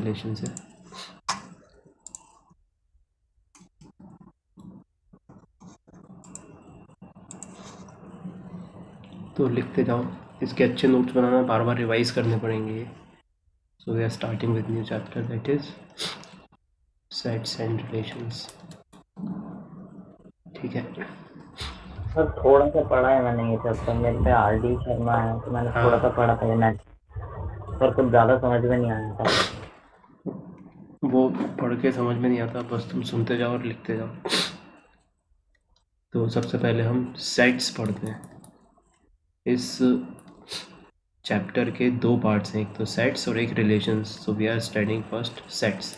Relation से। तो लिखते जाओ, इसके अच्छे नोट्स बनाना, बार बार रिवाइज करने पड़ेंगे ये। So we are starting with new chapter that is sets and relations. ठीक है। सर थोड़ा सा पढ़ा है मैंने ये चैप्टर, मेरे पे आर.डी. शर्मा है तो मैंने थोड़ा सा पढ़ा था ये मैथ, पर कुछ ज़्यादा समझ में नहीं आया था। वो पढ़ के समझ में नहीं आता, बस तुम सुनते जाओ और लिखते जाओ। तो सबसे पहले हम सेट्स पढ़ते हैं। इस चैप्टर के दो पार्ट्स हैं, एक तो सेट्स और एक relations. So we are studying first sets.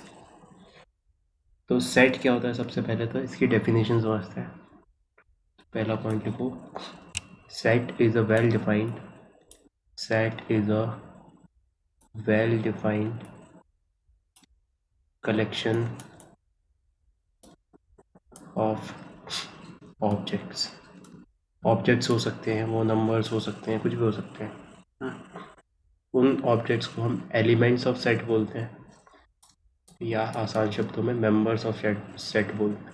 तो सेट क्या होता है, सबसे पहले तो इसकी डेफिनेशन समझते हैं। पहला पॉइंट लिखो, set is a well defined collection of objects हो सकते हैं, वो नंबर्स हो सकते हैं, कुछ भी हो सकते हैं। उन ऑब्जेक्ट्स को हम एलिमेंट्स ऑफ सेट बोलते हैं, या आसान शब्दों में मेंबर्स ऑफ सेट बोलते हैं।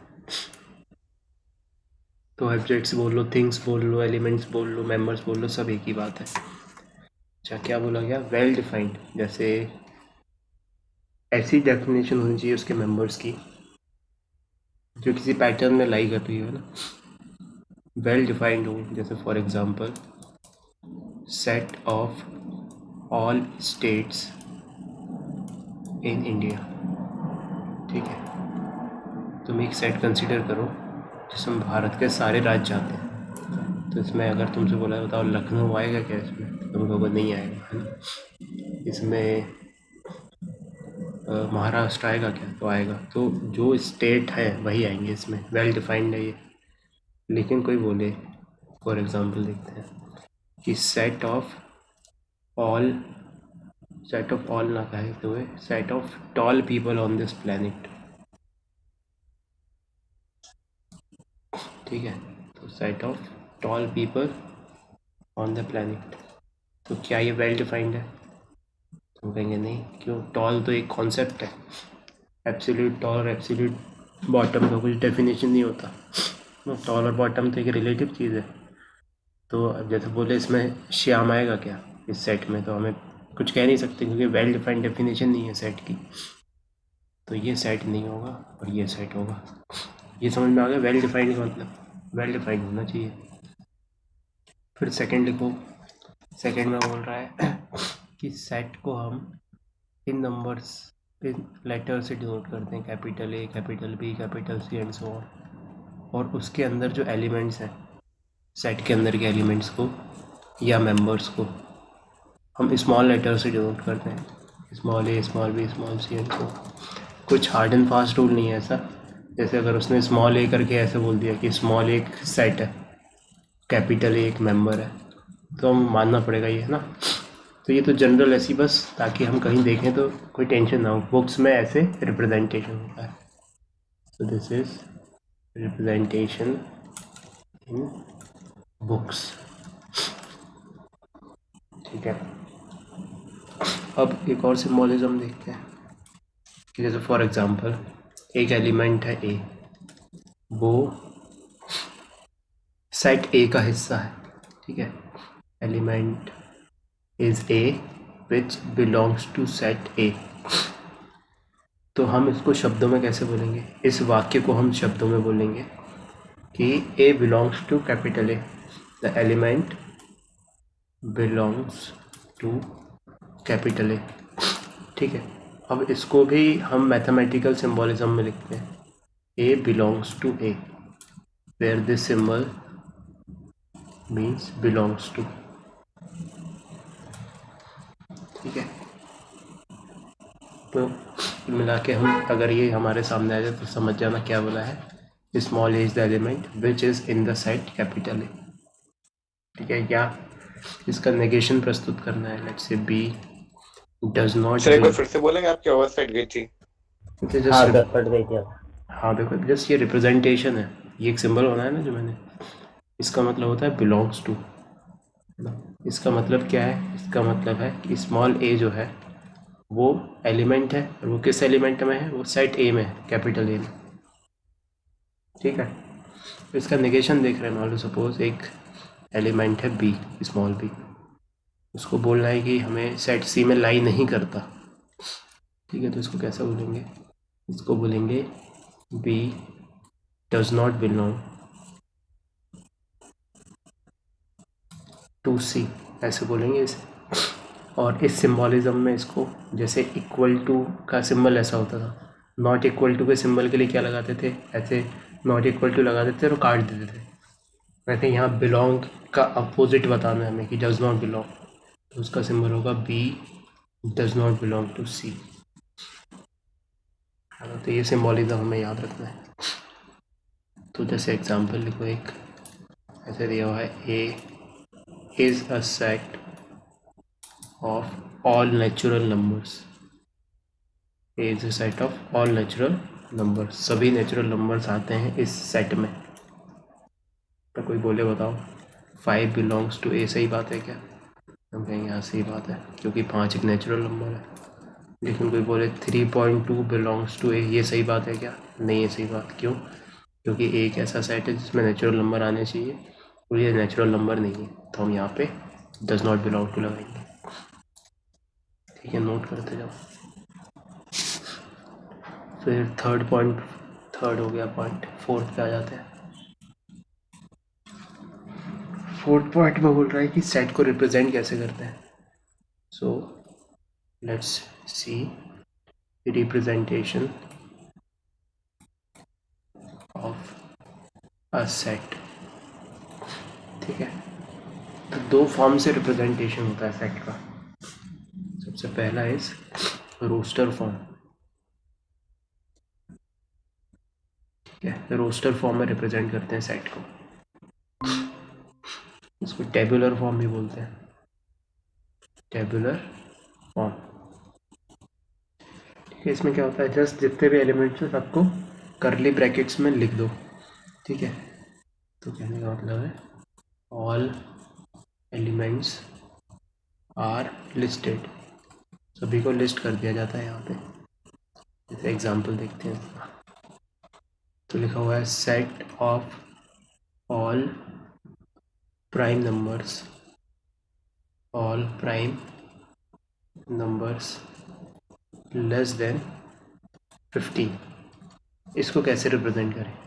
तो ऑब्जेक्ट्स बोल लो, थिंग्स बोल लो, एलिमेंट्स बोल लो, मेंबर्स बोल लो, सब एक ही बात है। अच्छा, क्या बोला गया, वेल डिफाइंड, जैसे ऐसी डेफिनेशन होनी चाहिए उसके मेंबर्स की जो किसी पैटर्न में लाई कर रही हो ना, वेल डिफाइंड हो। जैसे for example, set of all states in India. ठीक है, तुम एक सेट कंसिडर करो जिसमें भारत के सारे राज्य आते हैं। तो इसमें अगर तुमसे बोला है बताओ लखनऊ आएगा क्या इसमें, तो तुम कहोगे नहीं आएगा, है ना। इसमें महाराष्ट्र आएगा क्या, तो आएगा। तो जो स्टेट है वही आएंगे इसमें, वेल डिफाइंड है ये। लेकिन कोई बोले, फॉर एग्जांपल देखते हैं कि सेट ऑफ ऑल ना कहे तो set of tall people on this planet. ठीक है, तो set of tall people on the planet, तो क्या ये वेल डिफाइंड है, तो कहेंगे नहीं। क्यों, टॉल तो एक कॉन्सेप्ट है, एब्सोल्यूट टॉल और एब्सोल्यूट बॉटम का कुछ डेफिनेशन नहीं होता। टॉल और बॉटम तो एक रिलेटिव चीज़ है। तो अब जैसे बोले इसमें श्याम आएगा क्या इस सेट में, तो हमें कुछ कह नहीं सकते क्योंकि वेल डिफाइंड डेफिनेशन नहीं है सेट की। तो ये सेट नहीं होगा और ये सेट होगा। ये समझ में आ गया वेल डिफाइंड का मतलब, वेल डिफाइंड होना चाहिए। फिर सेकंड लिखो, सेकंड में बोल रहा है कि सेट को हम इन नंबर्स, इन लेटर से डिनोट करते हैं, capital A, capital B, capital C and so on. और उसके अंदर जो एलिमेंट्स हैं, सेट के अंदर के एलिमेंट्स को या मेंबर्स को हम स्मॉल लेटर से डिनोट करते हैं, small A, small B, small C and so. कुछ हार्ड एंड फास्ट रूल नहीं है ऐसा। जैसे अगर उसने स्मॉल ए करके ऐसे बोल दिया कि स्मॉल एक सेट है, कैपिटल ए एक मेंबर है, तो हम मानना पड़ेगा ये, है ना। तो ये तो जनरल ऐसी बस, ताकि हम कहीं देखें तो कोई टेंशन ना हो। बुक्स में ऐसे रिप्रेजेंटेशन होता है। So this is representation in books. ठीक है, अब एक और सिम्बोलिज्म देखते हैं कि जैसे फॉर एग्जांपल एक एलिमेंट है ए, वो सेट ए का हिस्सा है। ठीक है, element is A which belongs to set A. तो हम इसको शब्दों में कैसे बोलेंगे, इस वाक्य को हम शब्दों में बोलेंगे कि A belongs to capital A, the element belongs to capital A. ठीक है, अब इसको भी हम मैथमेटिकल सिंबॉलिज्म में लिखते हैं, A belongs to A, where this symbol means belongs to. ठीक है, तो मिला के हम अगर ये हमारे सामने आ जाए तो समझ जाना क्या बोला है, small A is the element which is in the set capital A. ठीक है, या इसका नेगेशन प्रस्तुत करना है, let's say B does not. Sir एक बार फिर से बोलेंगे, आपकी आवाज कट गई थी। हाँ सर कट गई थी। हाँ देखो, जस्ट ये रिप्रेजेंटेशन है, ये एक सिंबल होना है ना जो मैंने, इसका मतलब होता है बिलोंग्स टू, है ना। इसका मतलब क्या है, इसका मतलब है कि स्मॉल ए जो है वो एलिमेंट है, और वो किस एलिमेंट में है, वो सेट ए में है, कैपिटल ए में। ठीक है, तो इसका नेगेशन देख रहे हैं। मान लो सपोज एक एलिमेंट है बी, स्मॉल बी, उसको बोलना है कि हमें सेट सी में लाई नहीं करता। ठीक है, तो इसको कैसे बोलेंगे, इसको बोलेंगे B does not belong to C, ऐसे बोलेंगे इसे। और इस सिम्बॉलिज्म में इसको, जैसे इक्वल टू का सिंबल ऐसा होता था, नॉट इक्वल टू के सिंबल के लिए क्या लगाते थे, ऐसे नॉट इक्वल टू लगा देते थे और काट देते थे। वैसे यहाँ बिलोंग का अपोजिट बताना है हमें कि डज नॉट बिलोंग, तो उसका सिंबल होगा B does not belong to C. तो ये सिम्बॉलिज्म हमें याद रखना है। तो जैसे एग्जांपल लिखो, एक ऐसे दिया हुआ है, A is a set of all natural numbers. A is a set of all natural numbers, सभी नेचुरल नंबर्स आते हैं इस सेट में। तो कोई बोले बताओ 5 बिलोंग्स टू ए, सही बात है क्या? हम कहेंगे हाँ सही बात है, क्योंकि 5 एक नेचुरल नंबर है। लेकिन कोई बोले 3.2 बिलोंग्स टू ए, ये सही बात है क्या? नहीं है सही बात। क्यों? क्योंकि एक ऐसा सेट है जिसमें नेचुरल नंबर आने चाहिए, और ये नेचुरल नंबर नहीं है, तो हम यहाँ पे डज नॉट बिलोंग टू लगाएंगे। ठीक है, नोट करते जाओ। फिर थर्ड पॉइंट, थर्ड हो गया पॉइंट, फोर्थ पे आ जाते हैं। फोर्थ पॉइंट में बोल रहा है कि सेट को रिप्रेजेंट कैसे करते हैं। So let's see representation of a set. ठीक है, तो दो फॉर्म से रिप्रेजेंटेशन होता है सेट का। सबसे पहला इज रोस्टर फॉर्म। ठीक है, रोस्टर फॉर्म में रिप्रेजेंट करते हैं सेट को, इसको टेबुलर फॉर्म भी बोलते हैं, टेबुलर फॉर्म। ठीक है, इसमें क्या होता है, जस्ट जितने भी एलिमेंट्स हैं सबको करली ब्रैकेट्स में लिख दो। ठीक है, तो कहने का मतलब है ऑल एलिमेंट्स आर लिस्टेड, सभी को लिस्ट कर दिया जाता है यहाँ पे। जैसे एग्जांपल देखते हैं इसका, तो लिखा हुआ है set of all prime numbers, all prime numbers less than 15। इसको कैसे रिप्रेजेंट करें?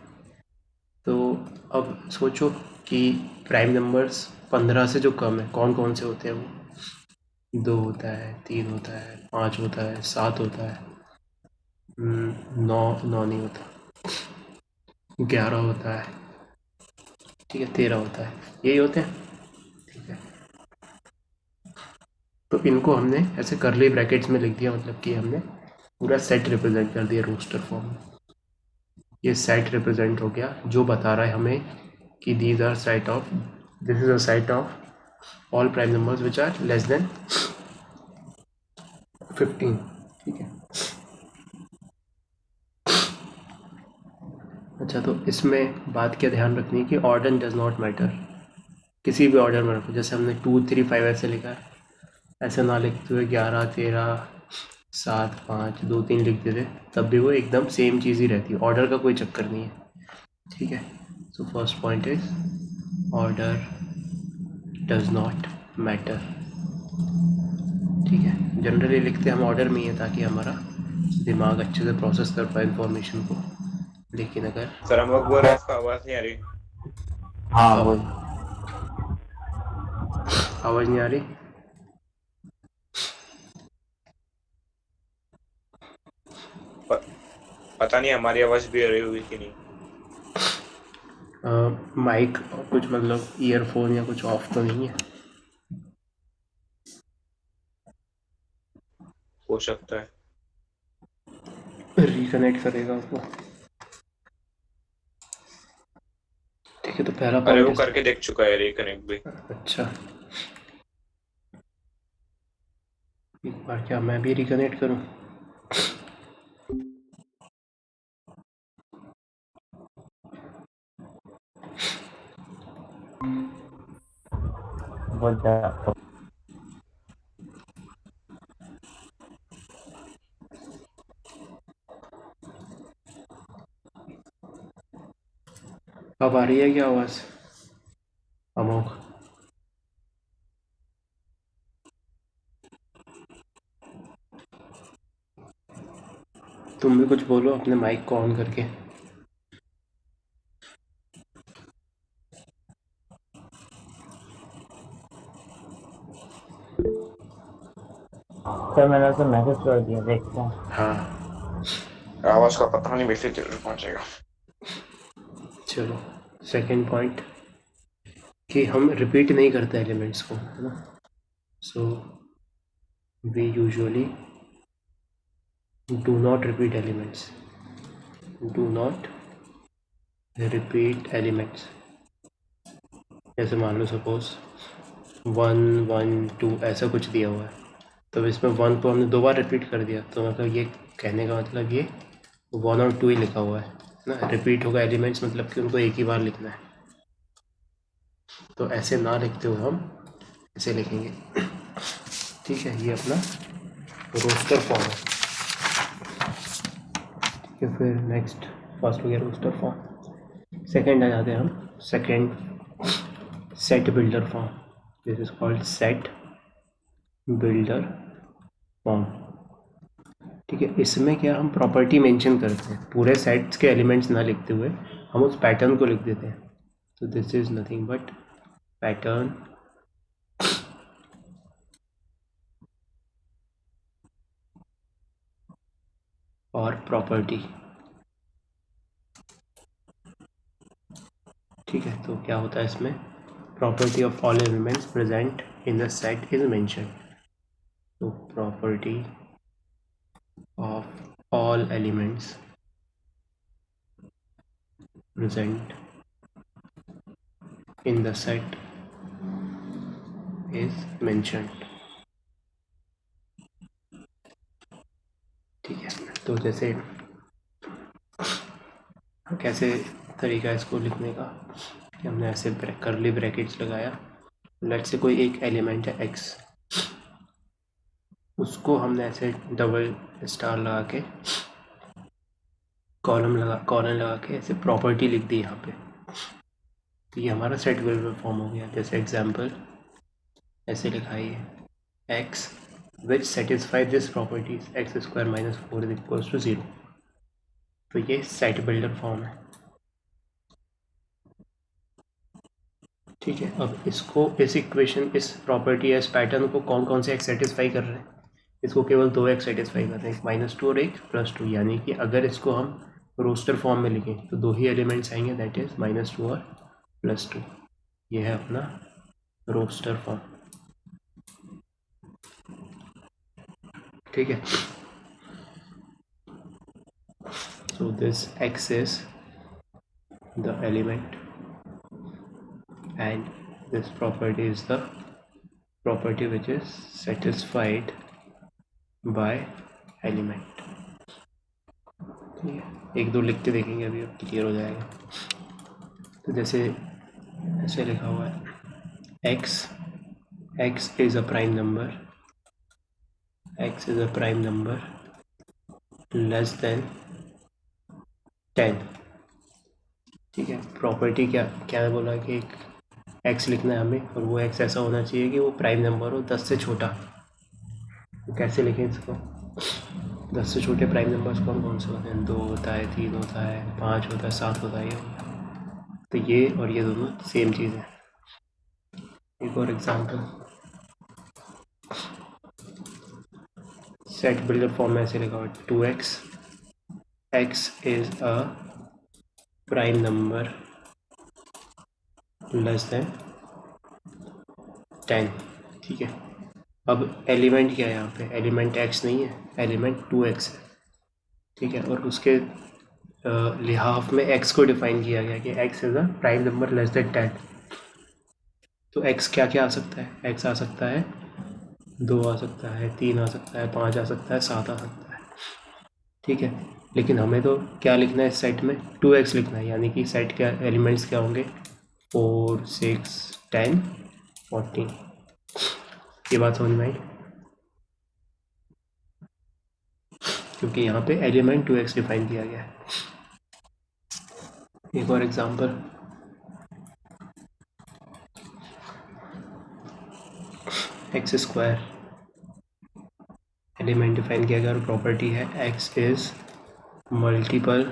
तो अब सोचो कि प्राइम नंबर्स 15 से जो कम है कौन कौन से होते हैं वो? 2 होता है, 3 होता है, 5 होता है, 7 होता है, 9 नहीं होता, 11 होता है, ठीक है, 13 होता है, यही होते हैं। ठीक है, तो इनको हमने ऐसे करली ब्रैकेट्स में लिख दिया, मतलब कि हमने पूरा सेट रिप्रेजेंट कर दिया रोस्टर फॉर्म में। ये सेट रिप्रेजेंट हो गया, जो बता रहा है हमें कि these are set of, this is a set of all prime numbers which are less than 15। ठीक है, अच्छा, तो इसमें बात क्या ध्यान रखनी है कि ऑर्डर डज नॉट मैटर, किसी भी ऑर्डर में रखो। जैसे हमने 2 3 5 ऐसे लिखा है, ऐसे ना लिखते हुए 11 13 7 5 2 3 लिख देते, तब भी वो एकदम सेम चीज़ ही रहती है, ऑर्डर का कोई चक्कर नहीं है। ठीक है, so first point is order does not matter. ठीक है, जनरली लिखते हम ऑर्डर में ही है ताकि हमारा दिमाग अच्छे से प्रोसेस कर पाए इंफॉर्मेशन को। लेकिन अगर सर हम लोग बोल रहे हैं, आपको आवाज नहीं आ रही। हाँ वो आवाज़ नहीं आ रही, प- पता नहीं हमारी आवाज भी आ रही होगी कि नहीं। माइक कुछ मतलब ईयरफोन या कुछ ऑफ तो नहीं है? हो सकता है। रिकनेक्ट करेगा उसको। ठीक है, तो पहला अरे पॉइंट वो है। करके देख चुका है रिकनेक्ट भी। अच्छा, एक बार क्या मैं भी रिकनेक्ट करूं? बहुत ज्यादा अब आ रही है क्या आवाज़ अमोक? तुम भी कुछ बोलो अपने माइक को ऑन करके। सर मैंने उसे मैसेज कर दिया, देखते हैं। हाँ आवाज का पता नहीं वैसे जरूर पहुंचेगा। चलो, सेकंड पॉइंट कि हम रिपीट नहीं करते एलिमेंट्स को, है ना। So we usually do not repeat elements, do not repeat elements. जैसे मान लो सपोज 1 1 2 ऐसा कुछ दिया हुआ है, तो इसमें 1 को हमने 2 बार रिपीट कर दिया, तो मतलब ये कहने का मतलब ये 1 और 2 ही लिखा हुआ है ना। रिपीट होगा एलिमेंट्स मतलब कि उनको एक ही बार लिखना है, तो ऐसे ना लिखते हुए हम ऐसे लिखेंगे। ठीक है, ये अपना रोस्टर फॉर्म है। ठीक है, फिर नेक्स्ट फर्स्ट हो गया रोस्टर फॉर्म। सेकंड आ जाते हैं हम, second set builder form. This is called set builder form. ठीक है, इसमें क्या हम प्रॉपर्टी मेंशन करते हैं, पूरे सेट्स के एलिमेंट्स ना लिखते हुए हम उस पैटर्न को लिख देते हैं। तो this is nothing but pattern और प्रॉपर्टी। ठीक है, तो क्या होता है इसमें, property of all elements present in the set is mention. तो property of all elements present in the set is mentioned। ठीक है, तो जैसे कैसे तरीका है इसको लिखने का कि हमने ऐसे करली ब्रैकेट्स लगाया। लेट्स से कोई एक एलिमेंट है x, उसको हमने ऐसे डबल स्टार लगा के कॉलम लगा के ऐसे प्रॉपर्टी लिख दी यहाँ पे, तो ये हमारा सेट बिल्डर फॉर्म हो गया। जैसे एग्जांपल ऐसे लिखा है x which satisfy this properties x square minus 4 is equals to 0। तो ये सेट बिल्डर फॉर्म है। ठीक है, अब इसको इस इक्वेशन इस प्रॉपर्टी या इस पैटर्न को कौन कौन से x सेटिस्फाई कर रहे हैं, इसको केवल 2 x सेटिस्फाई कर रहे हैं, एक -2 और एक +2। यानी कि अगर इसको हम रोस्टर फॉर्म में लिखें तो 2 ही एलिमेंट्स आएंगे, दैट इज -2 और +2। ये है अपना रोस्टर फॉर्म। ठीक है, so this x is the element and this property is the property which is satisfied by element। ठीक है, एक दो लिख के देखेंगे अभी, अब क्लियर हो जाएगा। तो जैसे ऐसे लिखा हुआ है x is a prime number, x is a prime number less than 10। ठीक है, प्रॉपर्टी क्या क्या बोला कि एक x लिखना है हमें और वो x ऐसा होना चाहिए कि वो प्राइम नंबर हो 10 से छोटा। तो कैसे लिखें इसको, 10 से छोटे प्राइम नंबर्स कौन कौन से होते हैं, 2 होता है, 3 होता है, 5 होता है, 7 होता है, ये होता है। तो ये और ये दोनों सेम चीज़ है। एक और एग्जांपल सेट बिल्डर फॉर्म में ऐसे लिखा हुआ 2x x is a prime number less than 10। ठीक है, अब एलिमेंट क्या है यहाँ पे, एलिमेंट x नहीं है, एलिमेंट 2x है। ठीक है, और उसके लिहाफ में x को डिफाइन किया गया कि x is a prime number less than 10। तो x क्या क्या आ सकता है, x आ सकता है 2 आ सकता है, 3 आ सकता है, 5 आ सकता है, 7 आ सकता है। ठीक है, लेकिन हमें तो क्या लिखना है इस सेट में, 2x लिखना है। यानी कि सेट के एलिमेंट्स क्या होंगे, 4 6 10 14। ये बात समझ में आई, क्योंकि यहाँ पे एलिमेंट 2x डिफाइन किया गया है। एक और example x square element define किया गया और प्रॉपर्टी है x is multiple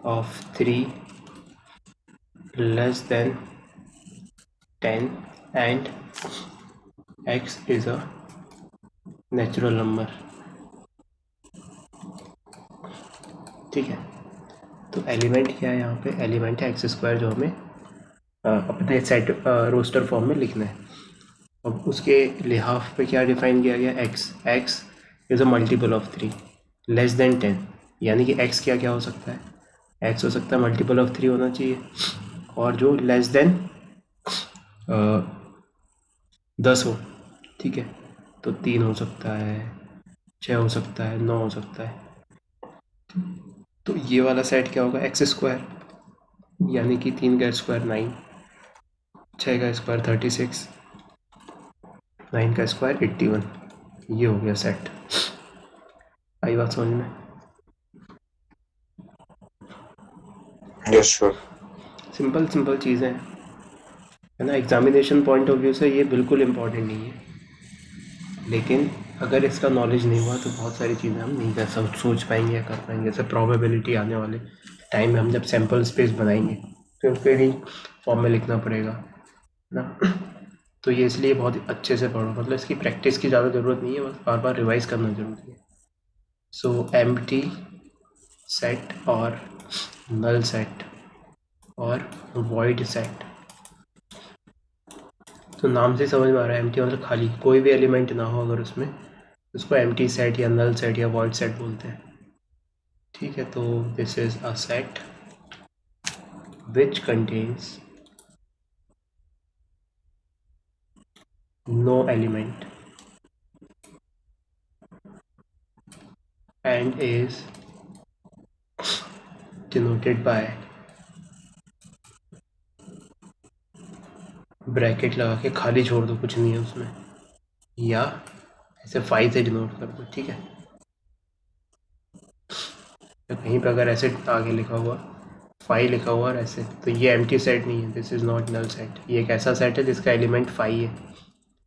of 3 less than 10 and x is a natural number. ठीक है, तो एलिमेंट क्या है यहाँ पे? एलिमेंट है एक्स स्क्वायर जो हमें अपने सेट रोस्टर फॉर्म में लिखना है। अब उसके लिहाफ पे क्या डिफाइन किया गया? X is a multiple of 3 less than 10, यानी कि एक्स क्या क्या हो सकता है? एक्स हो सकता है मल्टीपल ऑफ 3 होना चाहिए, और जो लेस देन 10 हो। ठीक है, तो 3 हो सकता है, 6 हो सकता है, 9 हो सकता है। तो ये वाला सेट क्या होगा? एक्स स्क्वायर, यानी कि 3 का स्क्वायर 9, 6 का स्क्वायर 36, 9 का स्क्वायर 81। ये हो गया सेट। आई बात समझ में? Yes sure. सिंपल सिंपल चीज़ें हैं, है ना। एग्जामिनेशन पॉइंट ऑफ व्यू से ये बिल्कुल इम्पोर्टेंट नहीं है, लेकिन अगर इसका नॉलेज नहीं हुआ तो बहुत सारी चीज़ें हम नहीं कर सोच पाएंगे या कर पाएंगे। जैसे प्रोबेबिलिटी आने वाले टाइम में हम जब सैम्पल स्पेस बनाएंगे तो उसके लिए फॉर्म में लिखना पड़ेगा, है ना। तो ये इसलिए बहुत अच्छे से पढ़ो, मतलब इसकी प्रैक्टिस की ज़्यादा ज़रूरत नहीं है, बस बार बार रिवाइज करना ज़रूरी है। सो एम्प्टी सेट और नल सेट और वॉइड सेट, तो नाम से समझ में आ रहा है एम्प्टी मतलब खाली, कोई भी एलिमेंट ना हो अगर उसमें, उसको एम्प्टी सेट या नल सेट या वॉइड सेट बोलते हैं। ठीक है, तो this is a set which contains no element and is denoted by bracket लगा के खाली छोड़ दो, कुछ नहीं है उसमें, या ऐसे 5 से डिनोट कर दो। ठीक है, तो कहीं पर अगर ऐसे आगे लिखा हुआ 5 लिखा हुआ और ऐसे, तो ये एम्प्टी सेट नहीं है, this is not null set. ये एक ऐसा सेट है जिसका एलिमेंट 5 है,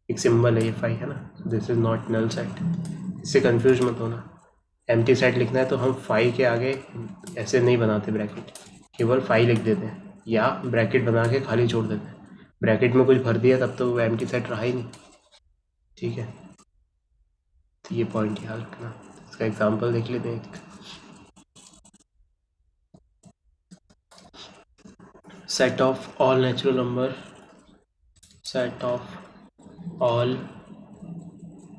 एक सिंबल है ये 5, है ना, this is not null set. इससे कंफ्यूज मत होना। एम्प्टी सेट लिखना है तो हम 5 के आगे ऐसे नहीं बनाते ब्रैकेट, केवल 5 लिख देते हैं, या ब्रैकेट बना के खाली छोड़ देते हैं। ब्रैकेट में कुछ भर दिया तब तो वो एम्प्टी सेट रहा ही नहीं। ठीक है, तो ये पॉइंट याद रखना। इसका एग्जांपल देख लेते हैं एक। Set of all natural number, set of all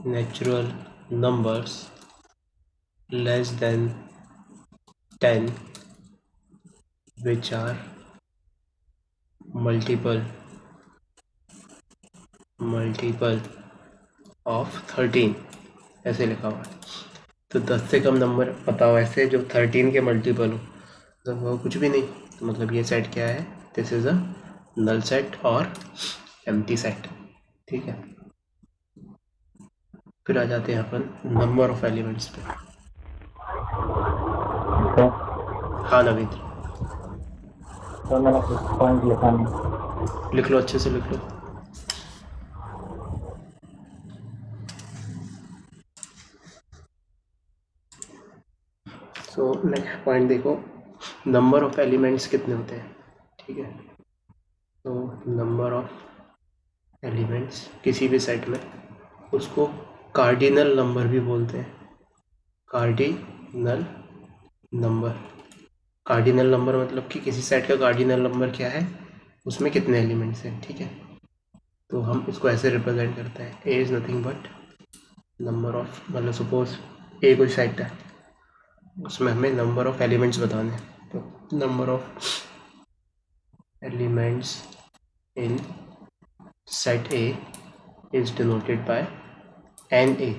natural numbers less than 10 which are multiple of 13, ऐसे लिखा हुआ है। तो 10 से कम नंबर बताओ ऐसे जो 13 के मल्टीपल हो, तो वो कुछ भी नहीं। तो मतलब ये सेट क्या है? This is a null set और एम्प्टी सेट। ठीक है, फिर आ जाते हैं अपन नंबर ऑफ एलिमेंट्स पे। तो हाँ नवीन, मैंने कुछ पॉइंट लिखा नहीं। लिख लो, अच्छे से लिख लो। सो नेक्स्ट पॉइंट देखो, नंबर ऑफ एलिमेंट्स कितने होते हैं। ठीक है, तो नंबर ऑफ एलिमेंट्स किसी भी सेट में, उसको कार्डिनल नंबर भी बोलते हैं। कार्डिनल नंबर, कार्डिनल नंबर मतलब कि किसी सेट का कार्डिनल नंबर क्या है, उसमें कितने एलिमेंट्स हैं। ठीक है, तो हम इसको ऐसे रिप्रेजेंट करते हैं, A is nothing but number of, मतलब सपोज ए कोई सेट है, उसमें हमें नंबर ऑफ एलिमेंट्स बताने हैं, तो number of elements in set A is denoted by n A.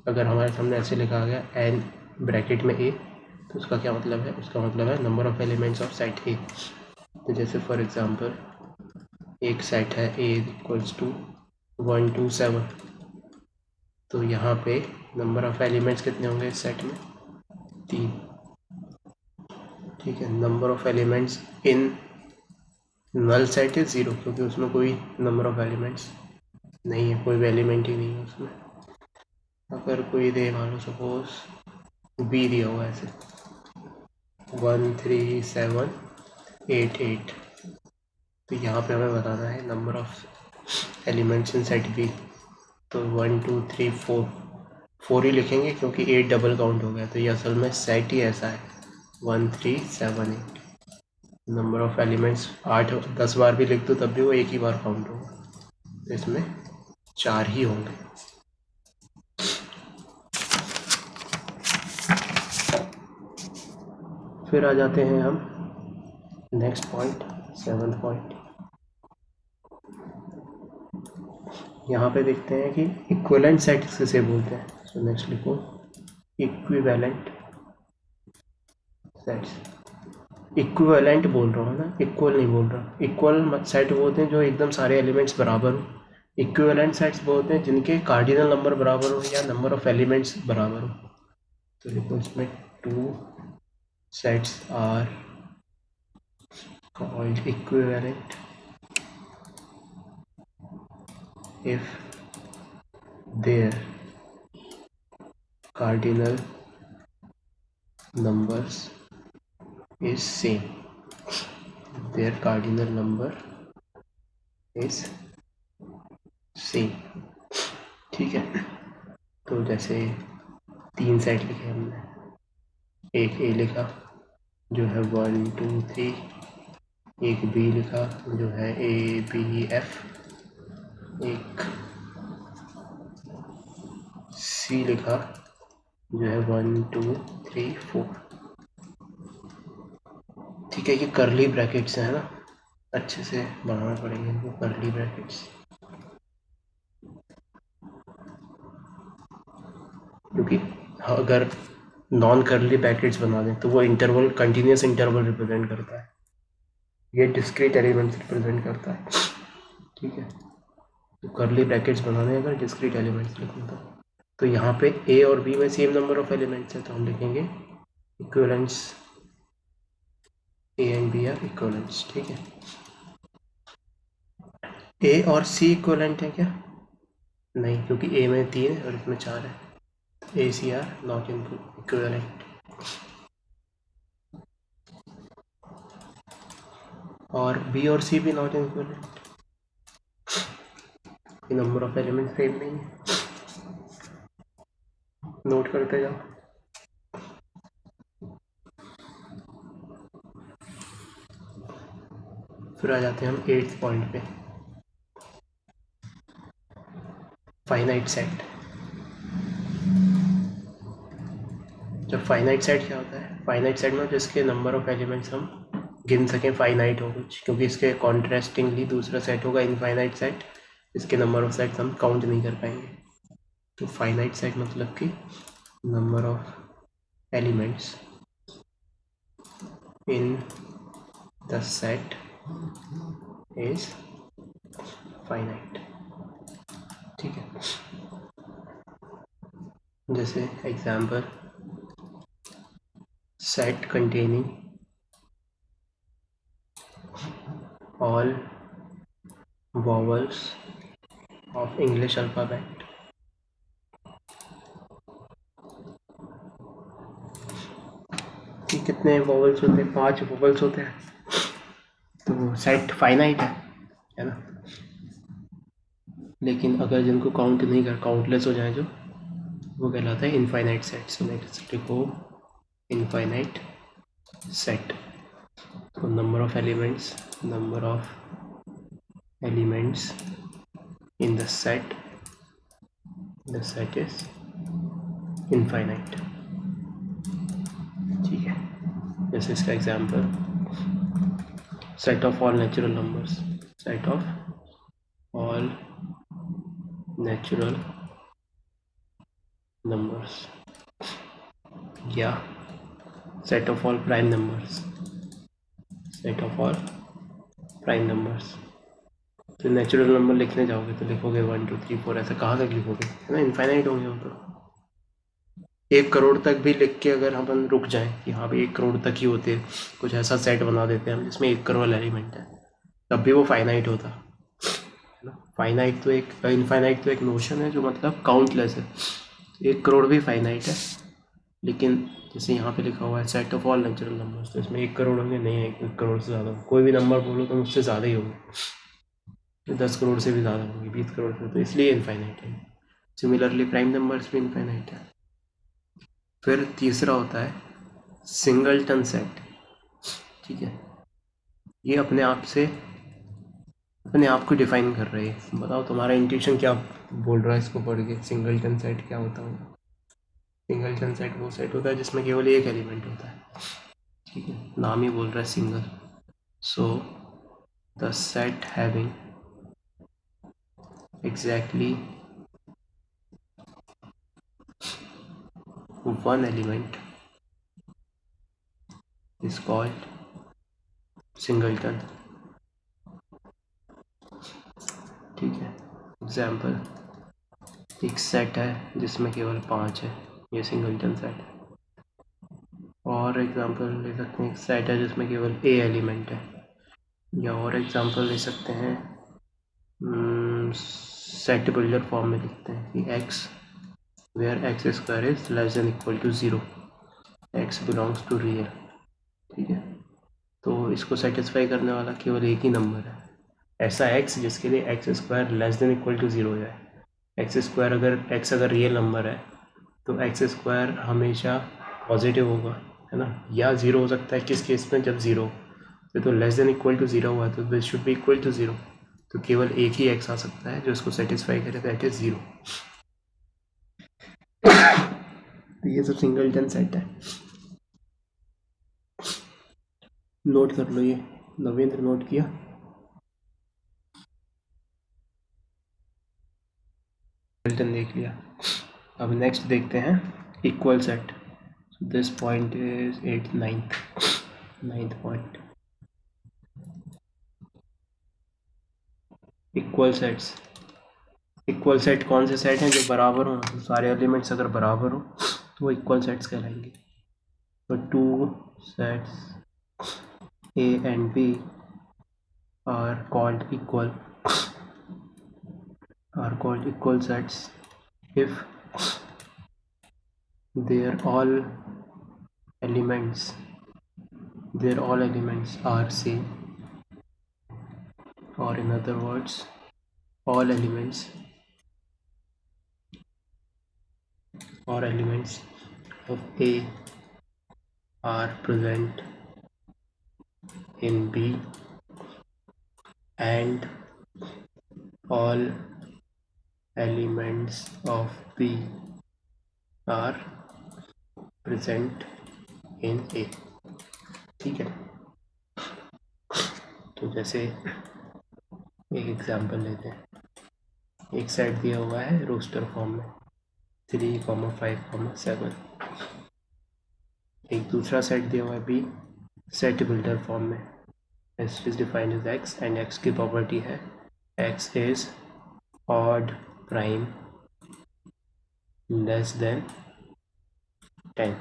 अगर हमारे सामने ऐसे लिखा गया एन ब्रैकेट में ए, तो उसका क्या मतलब है? उसका मतलब है number of elements of set A. तो जैसे फॉर एग्जांपल एक सेट है ए इक्वल्स टू 1 2 7, तो यहाँ पे नंबर ऑफ एलिमेंट्स कितने होंगे इस सेट में? 3। ठीक है, number of elements in null set is 0, क्योंकि उसमें कोई नंबर ऑफ एलिमेंट्स नहीं है, कोई भी एलिमेंट ही नहीं है उसमें। अगर कोई दे, मान लो सपोज बी दिया हुआ ऐसे 1 3 7 8 8, तो यहाँ पे हमें बताना है number of elements in set B. तो 1 2 3 4 ही लिखेंगे क्योंकि 8 डबल काउंट हो गया, तो ये असल में सेट ही ऐसा है 1 3 7 8। नंबर ऑफ एलिमेंट्स 8 10 बार भी लिख दो तब भी वो एक ही बार काउंट होगा, तो इसमें 4 ही होंगे। फिर आ जाते हैं हम नेक्स्ट पॉइंट, 7th पॉइंट। यहाँ पे देखते हैं कि इक्विवेलेंट सेट किसे बोलते हैं। सो नेक्स्ट लिखो इक्विवेलेंट सेट्स। इक्विवेलेंट बोल रहा हूँ ना, इक्वल नहीं बोल रहा। इक्वल सेट बोलते हैं जो एकदम सारे एलिमेंट्स बराबर हो। इक्विवेलेंट सेट्स बोलते हैं जिनके कार्डिनल नंबर बराबर हो या नंबर ऑफ एलिमेंट्स बराबर हो। तो देखो इसमें 2 sets are called equivalent if their cardinal numbers is same. Their cardinal number is same. ठीक है, तो जैसे 3 सेट लिखे हमने, एक ए लिखा जो है 1 2 3, एक बी लिखा जो है ए बी एफ, एक सी लिखा जो है 1 2 3 4। ठीक है, ये करली ब्रैकेट्स हैं ना, अच्छे से बनाना पड़ेंगे इनको करली ब्रैकेट्स, क्योंकि अगर नॉन करली ब्रैकेट्स बना दें तो वो इंटरवल कंटिन्यूस इंटरवल रिप्रेजेंट करता है, ये डिस्क्रीट एलिमेंट्स रिप्रेजेंट करता है। ठीक है, तो करली ब्रैकेट्स बनाने अगर डिस्क्रीट एलिमेंट्स लिखूँ तो यहाँ पे ए और बी में सेम नंबर ऑफ एलिमेंट्स है, तो हम लिखेंगे equivalents A and B are equivalents. ठीक है, ए और सी इक्विवेलेंट है क्या? नहीं, क्योंकि ए में 3 है और इसमें 4 है। ए सी आर नॉट इक्विवेलेंट। और बी और सी भी not equivalent, number of element same नहीं है। नोट करते जाओ। फिर आ जाते हैं हम 8th पॉइंट पे, फाइनाइट सेट। जब फाइनाइट सेट क्या होता है? फाइनाइट सेट में जिसके नंबर ऑफ एलिमेंट्स हम गिन सकें फाइनाइट हो कुछ, क्योंकि इसके कॉन्ट्रास्टिंगली दूसरा सेट होगा इनफाइनाइट सेट, इसके नंबर ऑफ सेट्स हम काउंट नहीं कर पाएंगे। तो फाइनाइट सेट मतलब कि number of elements in the set is finite. ठीक है, जैसे example set containing all vowels of English alphabet कि कितने वॉवल्स होते हैं? 5 वॉवल्स होते हैं, तो सेट फाइनाइट है ना। लेकिन अगर जिनको काउंट नहीं कर, काउंटलेस हो जाए जो, वो कहलाता है इनफाइनाइट सेट। सो नेक्स्ट लिखो इनफाइनाइट सेट। तो number of elements in the set is infinite। ठीक है, जैसे इसका example set of all natural numbers, set of all natural numbers, या set of all prime numbers, set of all prime numbers. तो natural number लिखने जाओगे तो लिखोगे 1 2 3 4, ऐसा कहाँ तक लिखोगे, है ना, इनफाइनाइट होंगे वो तो। 1 करोड़ तक भी लिख के अगर हम रुक जाएं कि हाँ भाई 1 करोड़ तक ही होते हैं, कुछ ऐसा सेट बना देते हैं हम जिसमें 1 करोड़ एलिमेंट है, तब भी वो फाइनाइट होता है ना। फाइनाइट तो एक इनफाइनाइट तो एक नोशन है जो मतलब काउंटलेस है। 1 करोड़ भी फाइनाइट है, लेकिन जैसे यहाँ पे लिखा हुआ है set of all natural numbers, तो इसमें 1 करोड़ होंगे नहीं, 1 करोड़ से ज़्यादा कोई भी नंबर बोलो तो मुझसे ज़्यादा ही होंगे, 10 करोड़ से भी ज़्यादा होंगे, 20 करोड़ से, तो इसलिए इनफाइनाइट है। सिमिलरली प्राइम नंबर्स भी इनफाइनाइट है। फिर तीसरा होता है सिंगलटन सेट। ठीक है, ये अपने आप को डिफाइन कर रही है। बताओ तुम्हारा इंट्यूशन क्या बोल रहा है इसको पढ़ के, सिंगलटन सेट क्या होता है? सिंगलटन सेट वो सेट होता है जिसमें केवल एक एलिमेंट होता है। ठीक है, नाम ही बोल रहा है single. So the set having exactly one element is called singleton. ठीक है, एग्जाम्पल, एक सेट है जिसमें केवल 5 है, ये सिंगलटन सेट है। और एग्जाम्पल ले सकते हैं, एक सेट है जिसमें केवल ए एलिमेंट है। या और एग्जाम्पल ले सकते हैं, सेट बिल्डर फॉर्म में लिखते हैं कि x where x square is less than equal to 0, x belongs to real. ठीक है, तो इसको सेटिस्फाई करने वाला केवल एक ही नंबर है, ऐसा x जिसके लिए x square less than equal to 0 हो जाए। एक्स स्क्वायर x अगर रियल नंबर है तो एक्स स्क्वायर हमेशा पॉजिटिव होगा, है ना, या 0 हो सकता है किस केस में, जब 0 तो लेस देन इक्वल टू 0 हुआ तो this should be equal to 0, तो केवल एक ही x आ सकता है जो इसको सेटिस्फाई करे, दैट इज 0। तो ये सब सिंगलटन सेट है, नोट कर लो। ये नवेंद्र नोट किया? सिंगलटन देख लिया। अब नेक्स्ट देखते हैं equal set. This point is 9th point. Equal sets, equal set कौन से सेट हैं जो बराबर हो, तो सारे एलिमेंट्स अगर बराबर हो तो वो इक्वल सेट्स कहलाएंगे। तो 2 sets A and B are called equal sets if their all elements are same, or in other words all elements of A are present in B and all elements of B are present in A। ठीक है, तो जैसे एक example लेते हैं, एक set दिया हुआ है रोस्टर फॉर्म में 3, 5, 7। एक दूसरा सेट दिया हुआ है B सेट बिल्डर फॉर्म में, S is defined as X and X की प्रॉपर्टी है X is odd prime less than 10।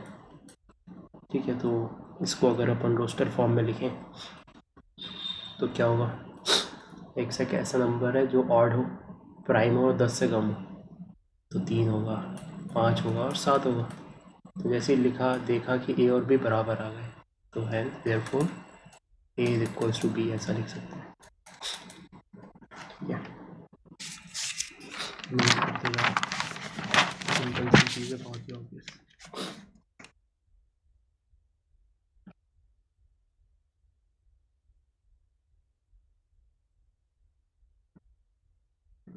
ठीक है, तो इसको अगर अपन रोस्टर फॉर्म में लिखें तो क्या होगा, X एक ऐसा नंबर है जो ऑड हो, प्राइम हो और 10 से कम हो, तो 3 होगा, 5 होगा और 7 होगा। तो जैसे लिखा देखा कि A और B बराबर आ गए, तो है therefore A is equals to B, ऐसा लिख सकते हैं। ठीक है, सिंपल सी चीज़ है, बहुत ही ऑब्वियस।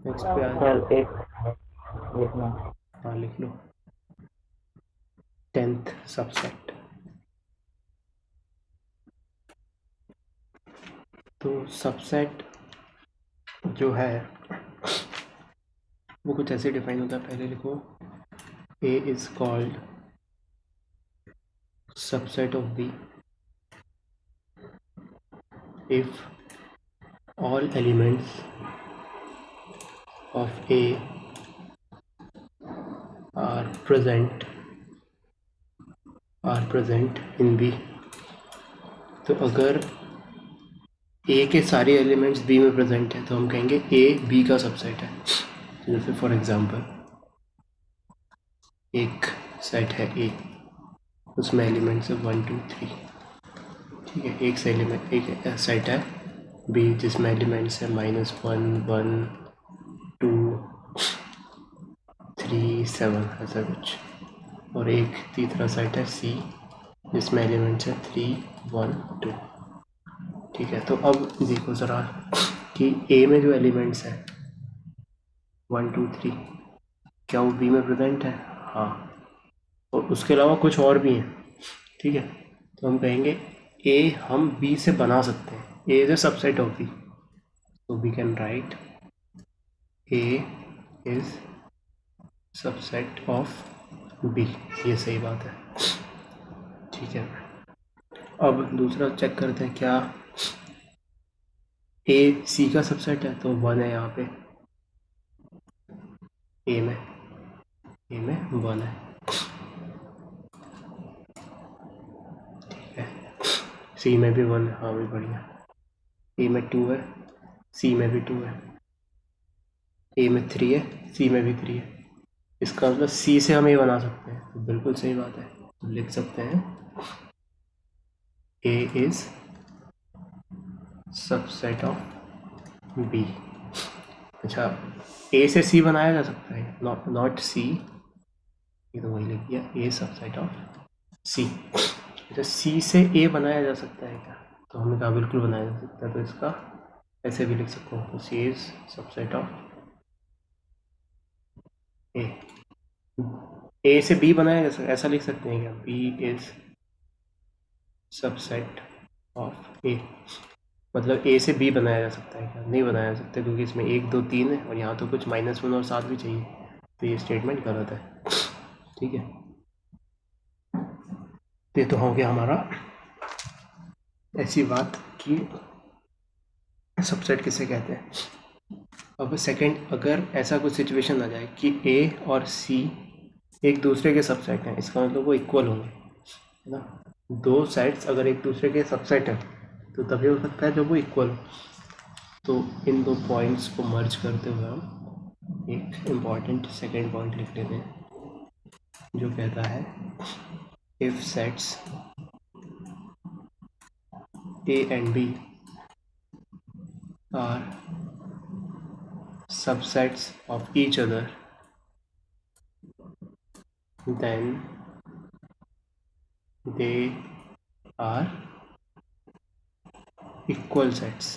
नेक्स्ट पे आ सर एक लिखना। हाँ लिख लो, 10th सबसेट। तो सबसेट जो है वो कुछ ऐसे डिफाइन होता है, पहले लिखो A is called subset of B if all elements of A are present in B। तो अगर ए के सारे एलिमेंट्स बी में प्रेजेंट हैं तो हम कहेंगे ए बी का सबसेट है। जैसे फॉर एग्जांपल एक सेट है ए, उसमें एलिमेंट्स है 1 2 3, ठीक है। एक सेट है बी जिसमें एलिमेंट्स है -1 1 2 3 7 ऐसा कुछ। और एक तीसरा सेट है सी जिसमें एलिमेंट्स है 3 1 2, ठीक है। तो अब देखो ज़रा कि ए में जो एलिमेंट्स हैं 1 2 3 क्या वो बी में प्रेजेंट है? हाँ। और उसके अलावा कुछ और भी हैं, ठीक है। तो हम कहेंगे ए हम बी से बना सकते हैं, A is a subset of B, तो we can write A is subset of B. ये सही बात है, ठीक है। अब दूसरा चेक करते हैं क्या ए सी का सबसेट है, तो 1 है यहाँ पे ए में 1 है, ठीक है। सी में भी 1 है, हाँ भी बढ़िया। ए में 2 है, सी में भी 2 है, ए में 3 है, सी में भी 3 है। इसका मतलब सी से हम ए बना सकते हैं, तो बिल्कुल सही बात है। तो लिख सकते हैं A is subset of B. अच्छा, ए से सी बनाया जा सकता है, नॉट सी, ये तो वही लिख दिया, ए सबसेट ऑफ सी। अच्छा, सी से ए बनाया जा सकता है क्या? तो हमने कहा बिल्कुल बनाया जा सकता है, तो इसका ऐसे भी लिख सकते हो, तो सी इज सबसेट ऑफ ए से बी बनाया जा सकता है, ऐसा लिख सकते हैं क्या? बी इज सबसेट ऑफ ए, मतलब ए से बी बनाया जा सकता है क्या? नहीं बनाया जा सकता, क्योंकि इसमें 1 2 3 है और यहाँ तो कुछ -1 और 7 भी चाहिए, तो ये स्टेटमेंट गलत है, ठीक है। ये तो हो गया हमारा ऐसी बात कि सबसेट किसे कहते हैं। अब सेकंड, अगर ऐसा कुछ सिचुएशन आ जाए कि ए और सी एक दूसरे के सबसेट हैं, इसका मतलब वो इक्वल होंगे, है ना। दो सेट्स अगर एक दूसरे के सबसेट हैं तो तभी हो सकता है जब वो इक्वल हो। तो इन दो पॉइंट्स को मर्ज करते हुए हम एक इम्पॉर्टेंट सेकंड पॉइंट लिख लेते हैं, जो कहता है if sets A and B are subsets of each other, then they are equal sets,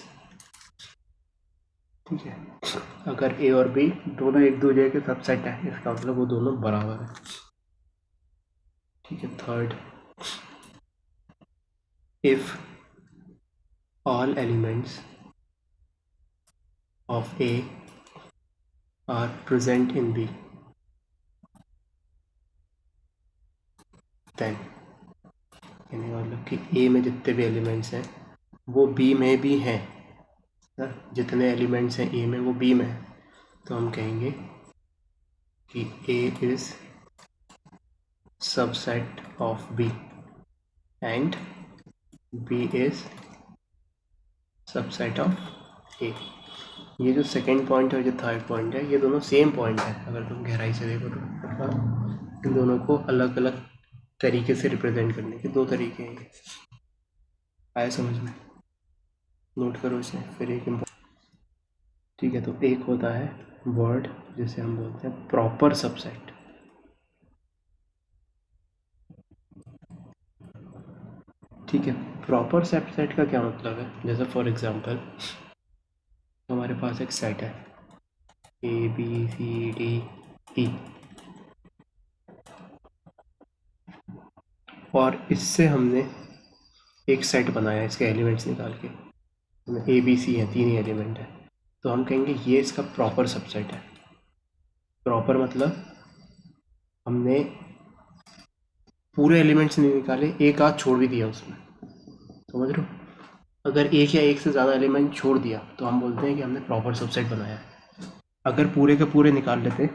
ठीक है। अगर ए और बी दोनों एक दूसरे के सबसेट है, इसका मतलब वो दोनों बराबर है, ठीक है। Third, if all elements of A are present in B, then यानी मतलब कि A में जितने भी एलिमेंट्स हैं वो B में भी हैं, जितने एलिमेंट्स हैं A में वो B में हैं, तो हम कहेंगे कि A is subset of B and B is subset of A। ये जो सेकेंड पॉइंट है और जो थर्ड पॉइंट है, ये दोनों सेम पॉइंट है, अगर तुम गहराई से देखो तो। इन दोनों को अलग अलग तरीके से रिप्रेजेंट करने के दो तरीके हैं, ये आया समझ में? नोट करो इसे। फिर एक ठीक है, तो एक होता है वर्ड जिसे हम बोलते हैं प्रॉपर सबसेट, ठीक है। प्रॉपर सबसेट का क्या मतलब है? जैसे फॉर एग्जांपल हमारे पास एक सेट है A B C D E, और इससे हमने एक सेट बनाया इसके एलिमेंट्स निकाल के, ए बी सी है, 3 ही एलिमेंट है, तो हम कहेंगे ये इसका प्रॉपर सबसेट है। प्रॉपर मतलब हमने पूरे एलिमेंट्स नहीं निकाले, एक आध छोड़ भी दिया उसमें, समझ रहे हो? अगर एक या एक से ज़्यादा एलिमेंट छोड़ दिया तो हम बोलते हैं कि हमने प्रॉपर सबसेट बनाया है। अगर पूरे के पूरे निकाल लेते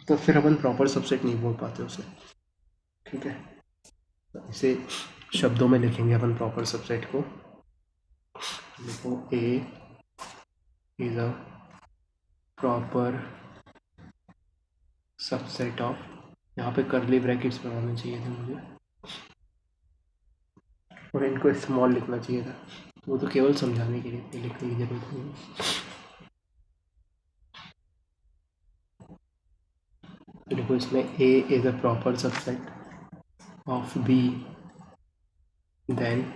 तो फिर अपन प्रॉपर सबसेट नहीं बोल पाते उसे, ठीक है। इसे शब्दों में लिखेंगे अपन प्रॉपर सबसेट को, देखो A is a proper subset of, यहाँ पे करली ब्रैकेट्स बनाने चाहिए थे मुझे और इनको स्मॉल लिखना चाहिए था, वो तो केवल समझाने के लिए थे, लिखने की जरूरत नहीं है। तो देखो इसमें A is a proper subset of B, then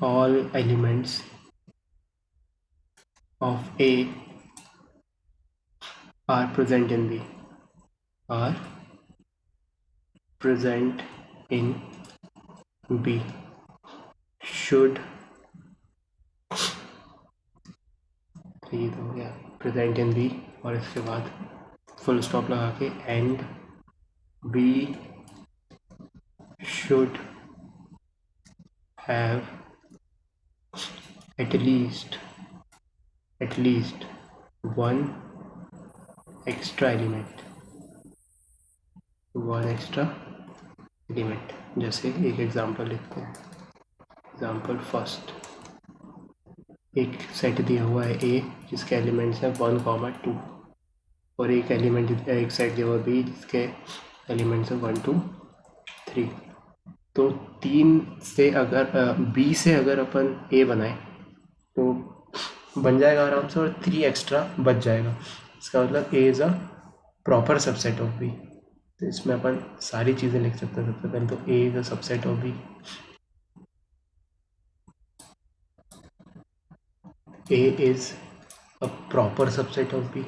all elements of A are present in B, are present in B, should, तो ये तो हो गया प्रेजेंट इन बी, और इसके बाद फुल स्टॉप लगा के and B should have at least one extra element, जैसे एक एग्जांपल लिखते हैं। एग्जांपल फर्स्ट, एक सेट दिया हुआ है ए जिसके एलिमेंट्स हैं 1, 2 और एक सेट दिया हुआ है बी जिसके एलिमेंट्स हैं 1, 2, 3। तो 3 से अगर बी से अगर अपन ए बनाए तो बन जाएगा आराम से, और 3 एक्स्ट्रा बच जाएगा। इसका मतलब A is a proper subset of B. तो इसमें अपन सारी चीज़ें लिख सकते हैं। सबसे पहले तो A is a subset of B, A is a proper subset of B,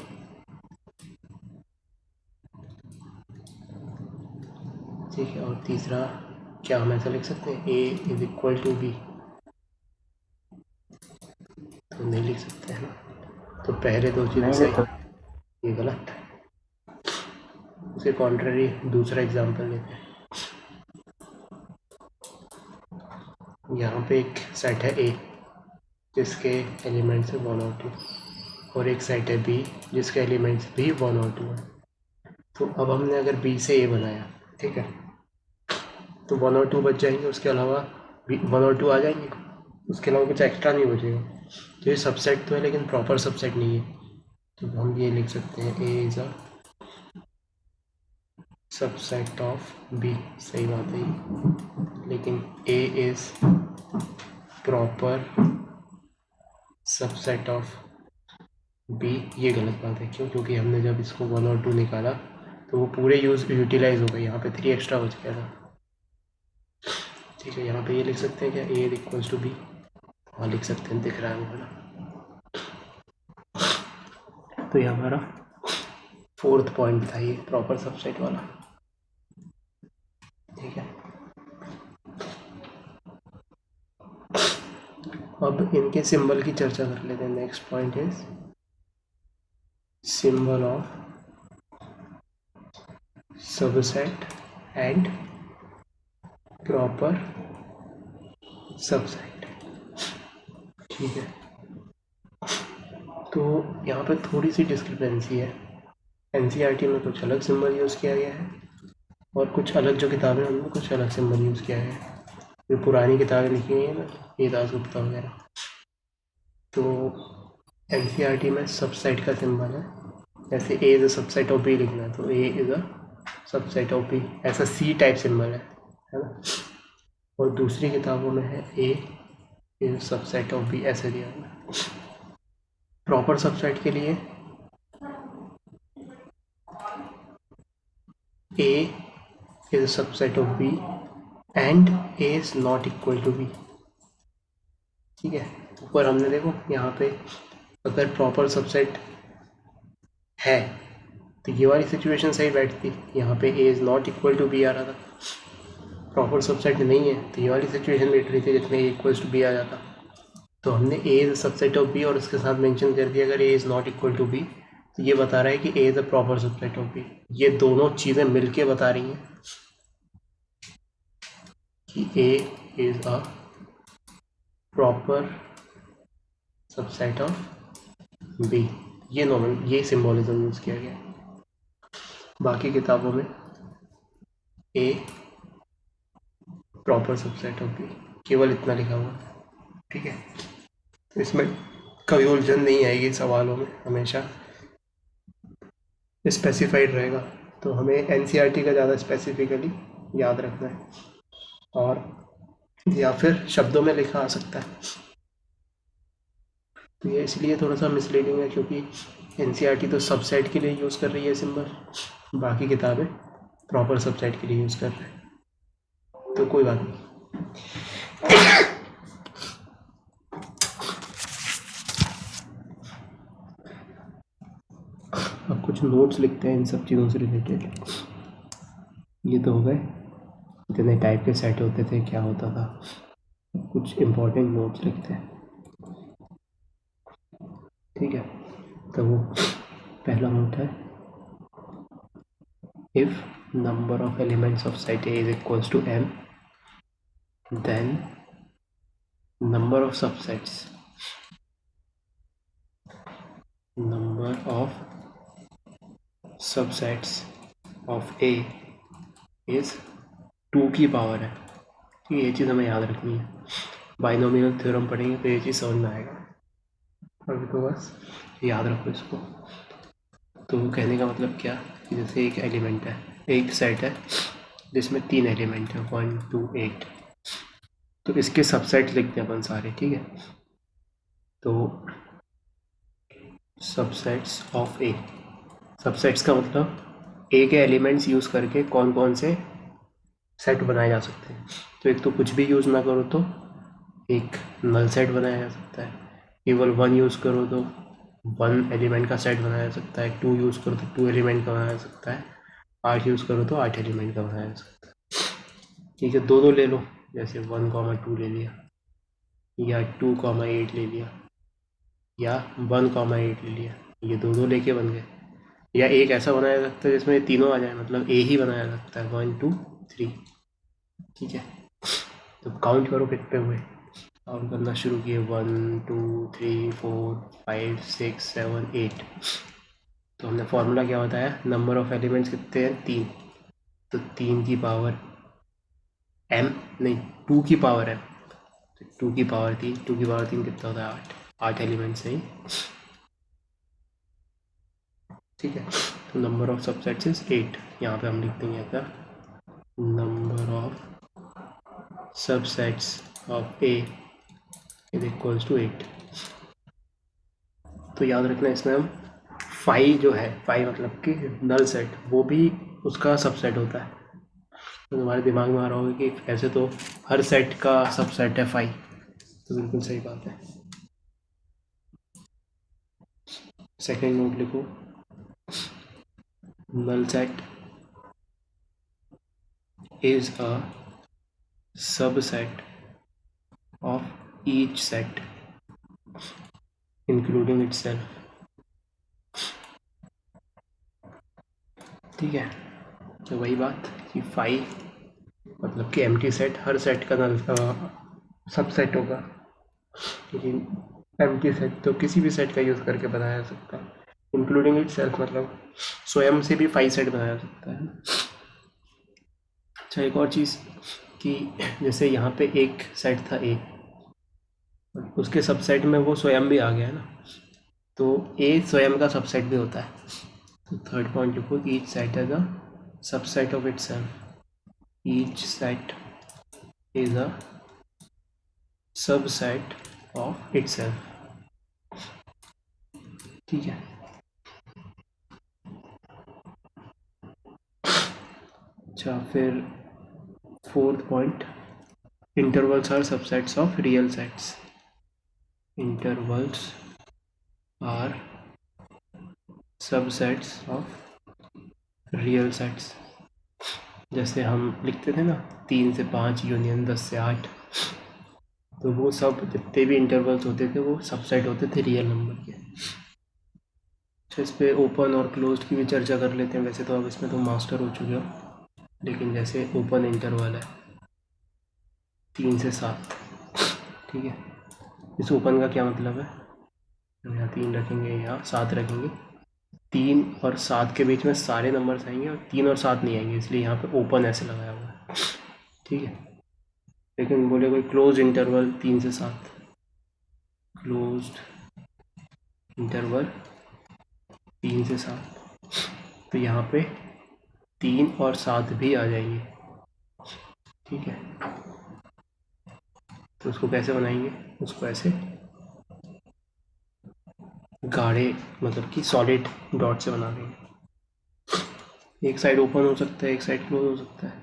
ठीक है। और तीसरा क्या हम ऐसा लिख सकते हैं, A is equal to B, तो नहीं लिख सकते हैं ना। तो पहले दो चीज़ें नहीं सही, लिख सकते। ये गलत है। उसे कॉन्ट्ररी दूसरा एग्जांपल लेते हैं। यहाँ पे एक सेट है ए जिसके एलिमेंट्स है 1 और 2, और एक सेट है बी जिसके एलिमेंट्स भी 1 और 2 है। तो अब हमने अगर बी से ए बनाया, ठीक है, तो 1 और 2 बच जाएंगे, उसके अलावा 1 और 2 आ जाएंगे, उसके अलावा कुछ एक्स्ट्रा नहीं बचेगा। तो ये सबसेट तो है लेकिन प्रॉपर सबसेट नहीं है। तो हम ये लिख सकते हैं A is a subset of B, सही बात है ये, लेकिन A is proper subset of B ये गलत बात है। क्यों? क्योंकि हमने जब इसको 1 और 2 निकाला तो वो पूरे यूटिलाइज हो गए, यहाँ पे 3 एक्स्ट्रा बच गया था, ठीक है। यहाँ पे ये लिख सकते हैं क्या, ए इक्वल्स टू बी, हाँ लिख सकते हैं, दिख रहा है वो वाला। तो ये हमारा 4th पॉइंट था, ये प्रॉपर सबसेट वाला, ठीक है। अब इनके सिंबल की चर्चा कर लेते हैं। Next point is symbol of subset and proper subset, ठीक है। तो यहाँ पे थोड़ी सी डिस्क्रिपेंसी है, एनसीईआरटी में कुछ अलग सिंबल यूज़ किया गया है और कुछ अलग जो किताबें उनमें कुछ अलग सिंबल यूज़ किया गया है। जो पुरानी किताबें लिखी हुई है ना, ये दासगुप्ता वगैरह, तो एनसीईआरटी में सबसेट का सिंबल है, जैसे A is a subset of B लिखना है तो A is a subset of B, ऐसा सी टाइप सिंबल है ना। और दूसरी किताबों में है A is subset of B, ऐसे दिया हुआ है। प्रॉपर सबसेट के लिए A is subset of B and A is not equal to B, ठीक है। ऊपर हमने देखो यहाँ पे अगर प्रॉपर सबसेट है तो ये वाली सिचुएशन सही बैठती, यहाँ पे A is not equal to B आ रहा था। प्रॉपर सबसेट नहीं है तो ये वाली सिचुएशन बैठ रही थी जिसमें ए इक्वल्स टू बी आ जाता। तो हमने A is subset of B और उसके साथ मेंशन कर दिया अगर A is not equal to B, तो ये बता रहा है कि A is a proper subset of B. ये दोनों चीज़ें मिलके बता रही हैं कि A is a proper subset of B. ये सिंबॉलिज्म यूज किया गया। बाकी किताबों में A proper subset of B केवल इतना लिखा हुआ है, ठीक है, तो इसमें कभी उलझन नहीं आएगी सवालों में, हमेशा स्पेसिफाइड रहेगा। तो हमें एनसीईआरटी का ज़्यादा स्पेसिफिकली याद रखना है, और या फिर शब्दों में लिखा आ सकता है। तो ये इसलिए थोड़ा सा मिसलीडिंग है क्योंकि एनसीईआरटी तो सबसेट के लिए यूज़ कर रही है सिंबल, बाकी किताबें प्रॉपर सबसेट के लिए यूज़ कर रहे हैं, तो कोई बात नहीं। अब कुछ नोट्स लिखते हैं इन सब चीज़ों से रिलेटेड। ये तो हो गए इतने टाइप के सेट होते थे, क्या होता था, कुछ इम्पोर्टेंट नोट्स लिखते हैं। ठीक है, तो वो पहला नोट है, if number of elements of set A is equals to m, then number of subsets of A is 2 की पावर है। ठीक है, ये चीज़ हमें याद रखनी है, बाइनोमियल थ्योरम पढ़ेंगे तो ये चीज़ समझ में आएगा। अभी तो बस याद रखो इसको। तो कहने का मतलब क्या कि जैसे एक एलिमेंट है, एक सेट है जिसमें 3 एलिमेंट है 1 2 8, तो इसके सबसेट लिखते हैं अपन सारे। ठीक है, तो सबसेट्स ऑफ ए, सबसेट्स का मतलब ए के एलिमेंट्स यूज़ करके कौन कौन से सेट बनाए जा सकते हैं। तो एक तो कुछ भी यूज़ ना करो तो एक नल सेट बनाया जा सकता है, केवल 1 यूज़ करो तो 1 एलिमेंट का सेट बनाया जा सकता है, 2 यूज़ करो तो 2 एलिमेंट का बनाया जा सकता है, 8 यूज़ करो तो 8 एलिमेंट का बनाया जा सकता है। ठीक है, दो ले लो, जैसे 1, 2 ले लिया, या 2, 8 ले लिया, या 1, 8 ले लिया, ये दो लेके बन गए। या एक ऐसा बनाया जा सकता है जिसमें तीनों आ जाए, मतलब ए ही बनाया जा सकता है 1 2 3। ठीक है, तो काउंट करो कितने हुए, काउंट करना शुरू किए 1 2 3 4 5 6 7 8। तो हमने फॉर्मूला क्या बताया, नंबर ऑफ एलिमेंट्स कितने हैं 3, तो 3 की पावर m, नहीं 2 की पावर m, तो 2 की पावर 3, 2 की पावर 3 कितना होता है 8 एलिमेंट्स हैं। ठीक है, तो नंबर ऑफ सबसेट्स इज 8। यहाँ पे हम लिख देंगे क्या, number of subsets of A is equals to 8। तो याद रखना इसमें हम फाई जो है, फाई मतलब कि नल सेट, वो भी उसका सबसेट होता है। तो तुम्हारे दिमाग में आ रहा होगा कि ऐसे तो हर सेट का सबसेट है फाई, तो बिल्कुल सही बात है। सेकेंड नोट लिखो, null set is a subset of each set including itself। ठीक है, तो वही बात कि फाई मतलब कि एम्प्टी सेट हर सेट का नल सबसेट होगा, लेकिन एम्प्टी सेट तो किसी भी सेट का यूज़ करके बनाया जा सकता है, इंक्लूडिंग इटसेल्फ मतलब स्वयं से भी फाई सेट बनाया जा सकता है। अच्छा, एक और चीज़ कि जैसे यहाँ पे एक सेट था ए, उसके सबसेट में वो स्वयं भी आ गया है ना, तो ए स्वयं का सबसेट भी होता है। तो थर्ड पॉइंट लिखो, each set is a subset of itself, each set is a subset of itself. ठीक है, अच्छा फिर fourth point, intervals are subsets of real sets. Intervals are subsets of real sets. जैसे हम लिखते थे ना 3 से 5 यूनियन 10 से 8, तो वो सब जितने भी इंटरवल्स होते थे वो सबसेट होते थे रियल नंबर के। अच्छा, इस पर ओपन और क्लोज्ड की भी चर्चा कर लेते हैं। वैसे तो अब इसमें तुम मास्टर हो चुके हो, लेकिन जैसे ओपन इंटरवल है 3 से 7, ठीक है, इस ओपन का क्या मतलब है, हम यहाँ 3 रखेंगे, यहाँ 7 रखेंगे, 3 और 7 के बीच में सारे नंबर्स आएंगे और 3 और 7 नहीं आएंगे, इसलिए यहाँ पे ओपन ऐसे लगाया हुआ है। ठीक है, लेकिन बोले कोई क्लोज इंटरवल 3 से 7, क्लोज्ड इंटरवल 3 से 7, तो यहाँ पे 3 और 7 भी आ जाएंगे। ठीक है, तो उसको कैसे बनाएंगे, उसको ऐसे गाढ़े मतलब कि सॉलिड डॉट से बना देंगे। एक साइड ओपन हो सकता है, एक साइड क्लोज हो सकता है।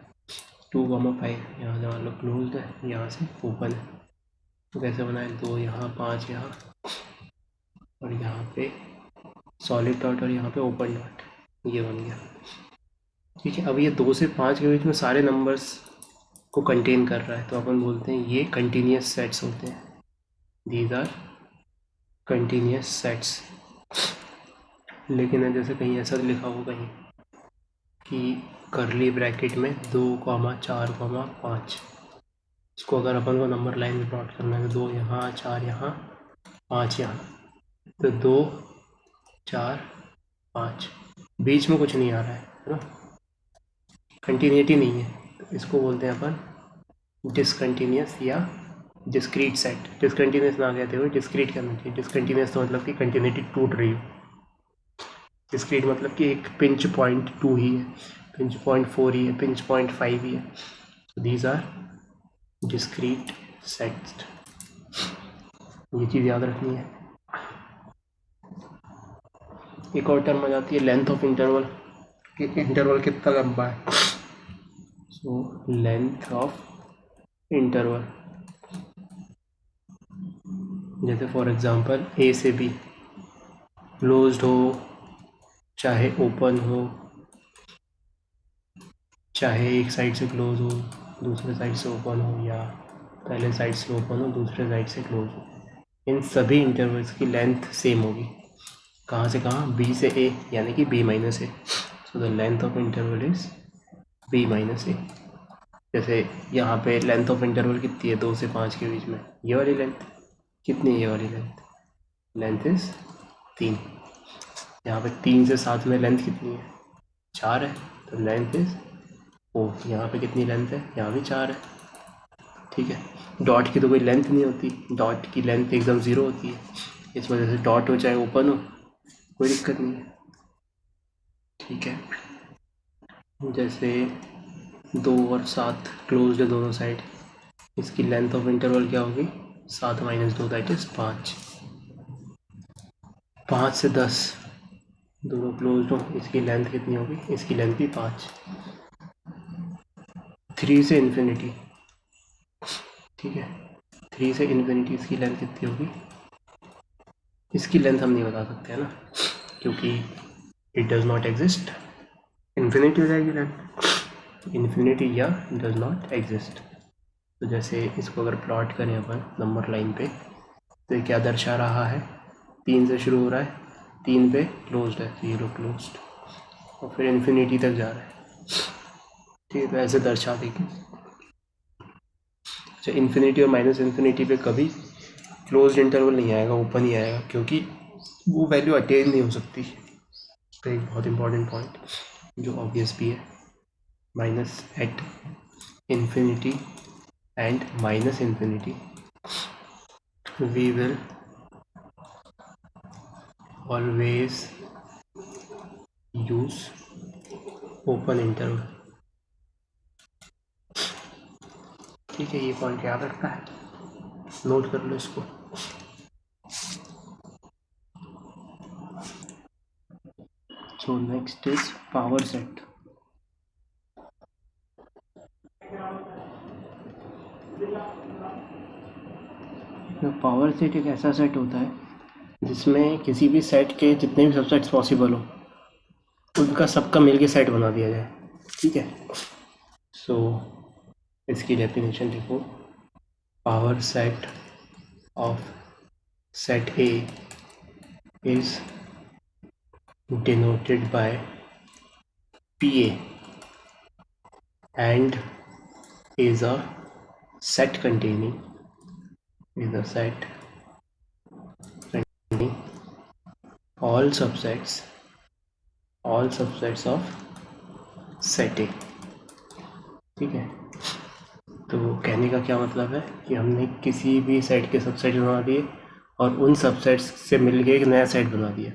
2,5 यहाँ से मान लो क्लोज है, यहाँ से ओपन है, तो कैसे बनाए, 2 यहाँ 5 यहाँ और यहाँ पे सॉलिड डॉट और यहाँ पे ओपन डॉट, ये बन गया। ठीक है, अब ये 2 से 5 के बीच में सारे नंबर्स को कंटेन कर रहा है, तो अपन बोलते हैं ये कंटिन्यूस सेट्स होते हैं। These are continuous sets. लेकिन जैसे कहीं ऐसा लिखा हो कहीं कि करली ब्रैकेट में 2,4,5, इसको अगर अपन को नंबर लाइन में प्लॉट करना है, तो 2 यहाँ 4 यहाँ 5 यहाँ, तो 2 4 5, बीच में कुछ नहीं आ रहा है ना, कंटिन्यूटी नहीं है, तो इसको बोलते हैं अपन डिसकंटिन्यूस या डिस्क्रीट सेट। डिसकंटिन्यूस ना कहते हुए डिस्क्रीट करना चाहिए। डिसकंटिन्यूस तो मतलब कि कंटिन्यूटी टूट रही हो, डिस्क्रीट मतलब कि एक पिंच पॉइंट 2 ही है, पिंच पॉइंट 4 ही है, पिंच पॉइंट 5 ही है। So these are discrete sets. ये चीज़ याद रखनी है। एक और टर्म आ जाती है लेंथ ऑफ इंटरवल, कि इंटरवल कितना लंबा है। सो लेंथ ऑफ इंटरवल, जैसे फॉर एग्जांपल ए से बी क्लोज्ड हो चाहे ओपन हो, चाहे एक साइड से क्लोज हो दूसरे साइड से ओपन हो, या पहले साइड से ओपन हो दूसरे साइड से क्लोज हो, इन सभी इंटरवल्स की लेंथ सेम होगी। कहाँ से कहाँ, बी से ए, यानी कि B minus A. So the length of interval is B minus A. जैसे यहाँ पे लेंथ ऑफ इंटरवल कितनी है, 2 से 5 के बीच में, ये वाली लेंथ कितनी है, ये वाली लेंथ इज 3। यहाँ पे 3 से 7 में लेंथ कितनी है, 4 है, तो लेंथ इज 4। यहाँ पे कितनी लेंथ है, यहाँ भी 4 है। ठीक है, डॉट की तो कोई लेंथ नहीं होती, डॉट की लेंथ एकदम 0 होती है, इस वजह से डॉट हो चाहे ओपन हो कोई दिक्कत नहीं है। ठीक है, जैसे 2 और 7 क्लोज्ड है दोनों साइड, इसकी लेंथ ऑफ इंटरवल क्या होगी, 7 - 2 दैट इज 5। 5 से 10 दोनों क्लोज्ड हो, इसकी लेंथ कितनी होगी, इसकी लेंथ भी 5। 3 से इन्फिनिटी, ठीक है, 3 से इन्फिनिटी इसकी लेंथ कितनी होगी, इसकी लेंथ हम नहीं बता सकते है ना, क्योंकि it does not exist. Infinity हो जाएगी लेंथ, इन्फिनिटी या डज नॉट एग्जिस्ट। तो जैसे इसको अगर प्लॉट करें अपन नंबर लाइन पे, तो ये क्या दर्शा रहा है, 3 से शुरू हो रहा है, 3 पे क्लोज्ड है, 0 क्लोज्ड, और फिर इन्फिनिटी तक जा रहा है। ठीक है, तो ऐसे दर्शा देंगे। अच्छा, इन्फिनिटी और माइनस इन्फिनिटी पे कभी क्लोज्ड इंटरवल नहीं आएगा, ओपन ही आएगा, क्योंकि वो वैल्यू अटेन नहीं हो सकती। तो एक बहुत इंपॉर्टेंट पॉइंट जो ऑब्वियस भी है, minus at infinity and minus infinity we will always use open interval। ठीक है, ये पॉइंट याद रखना है, नोट कर लो इसको। So next is power set. Power set एक ऐसा सेट होता है जिसमें किसी भी सेट के जितने भी सबसेट्स पॉसिबल हो उनका सबका मिलके सेट बना दिया जाए। ठीक है, सो इसकी डेफिनेशन देखो, power set of set A is denoted bye PA and is a set containing all subsets of set A। ठीक है, तो कहने का क्या मतलब है कि हमने किसी भी सेट के सबसेट बना दिए और उन सबसेट्स से मिलके एक नया सेट बना दिया,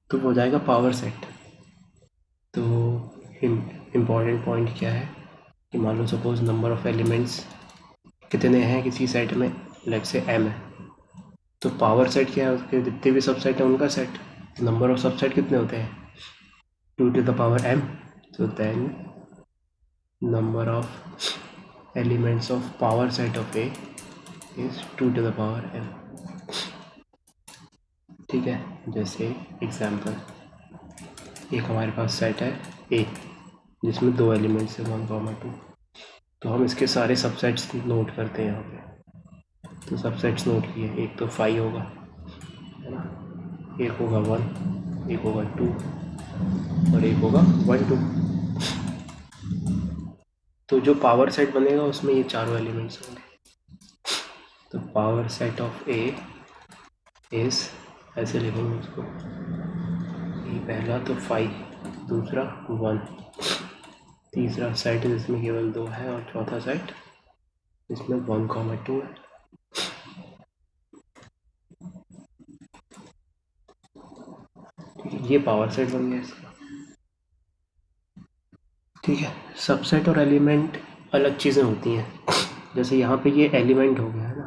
तो वो हो जाएगा पावर सेट। तो इम्पॉर्टेंट पॉइंट क्या है कि मान लो सपोज नंबर ऑफ एलिमेंट्स कितने हैं किसी सेट में, लेट से m है, तो पावर सेट क्या है, उसके जितने भी सबसेट हैं उनका सेट। नंबर ऑफ सबसेट कितने होते हैं, 2 to the power m, so then number of elements of power set of A is 2 to the power m। ठीक है, जैसे एग्जाम्पल, एक हमारे पास सेट है A जिसमें 2 एलिमेंट्स है 1, 2, तो हम इसके सारे सबसेट्स नोट करते हैं यहाँ पे। तो सबसेट्स नोट किए, एक तो 5 होगा, है ना, एक होगा 1, एक होगा 2 और एक होगा 1, 2। तो जो पावर सेट बनेगा उसमें ये चारों एलिमेंट्स होंगे। तो power set of A is, ऐसे लिखेंगे उसको, ये पहला तो 5, दूसरा 1, तीसरा सेट जिसमें केवल 2 है और चौथा सेट इसमें 1, 2 है। ठीक है, ये पावर सेट बन गया इसका। ठीक है, सबसेट और एलिमेंट अलग चीज़ें होती हैं। जैसे यहाँ पे ये एलिमेंट हो गया है ना,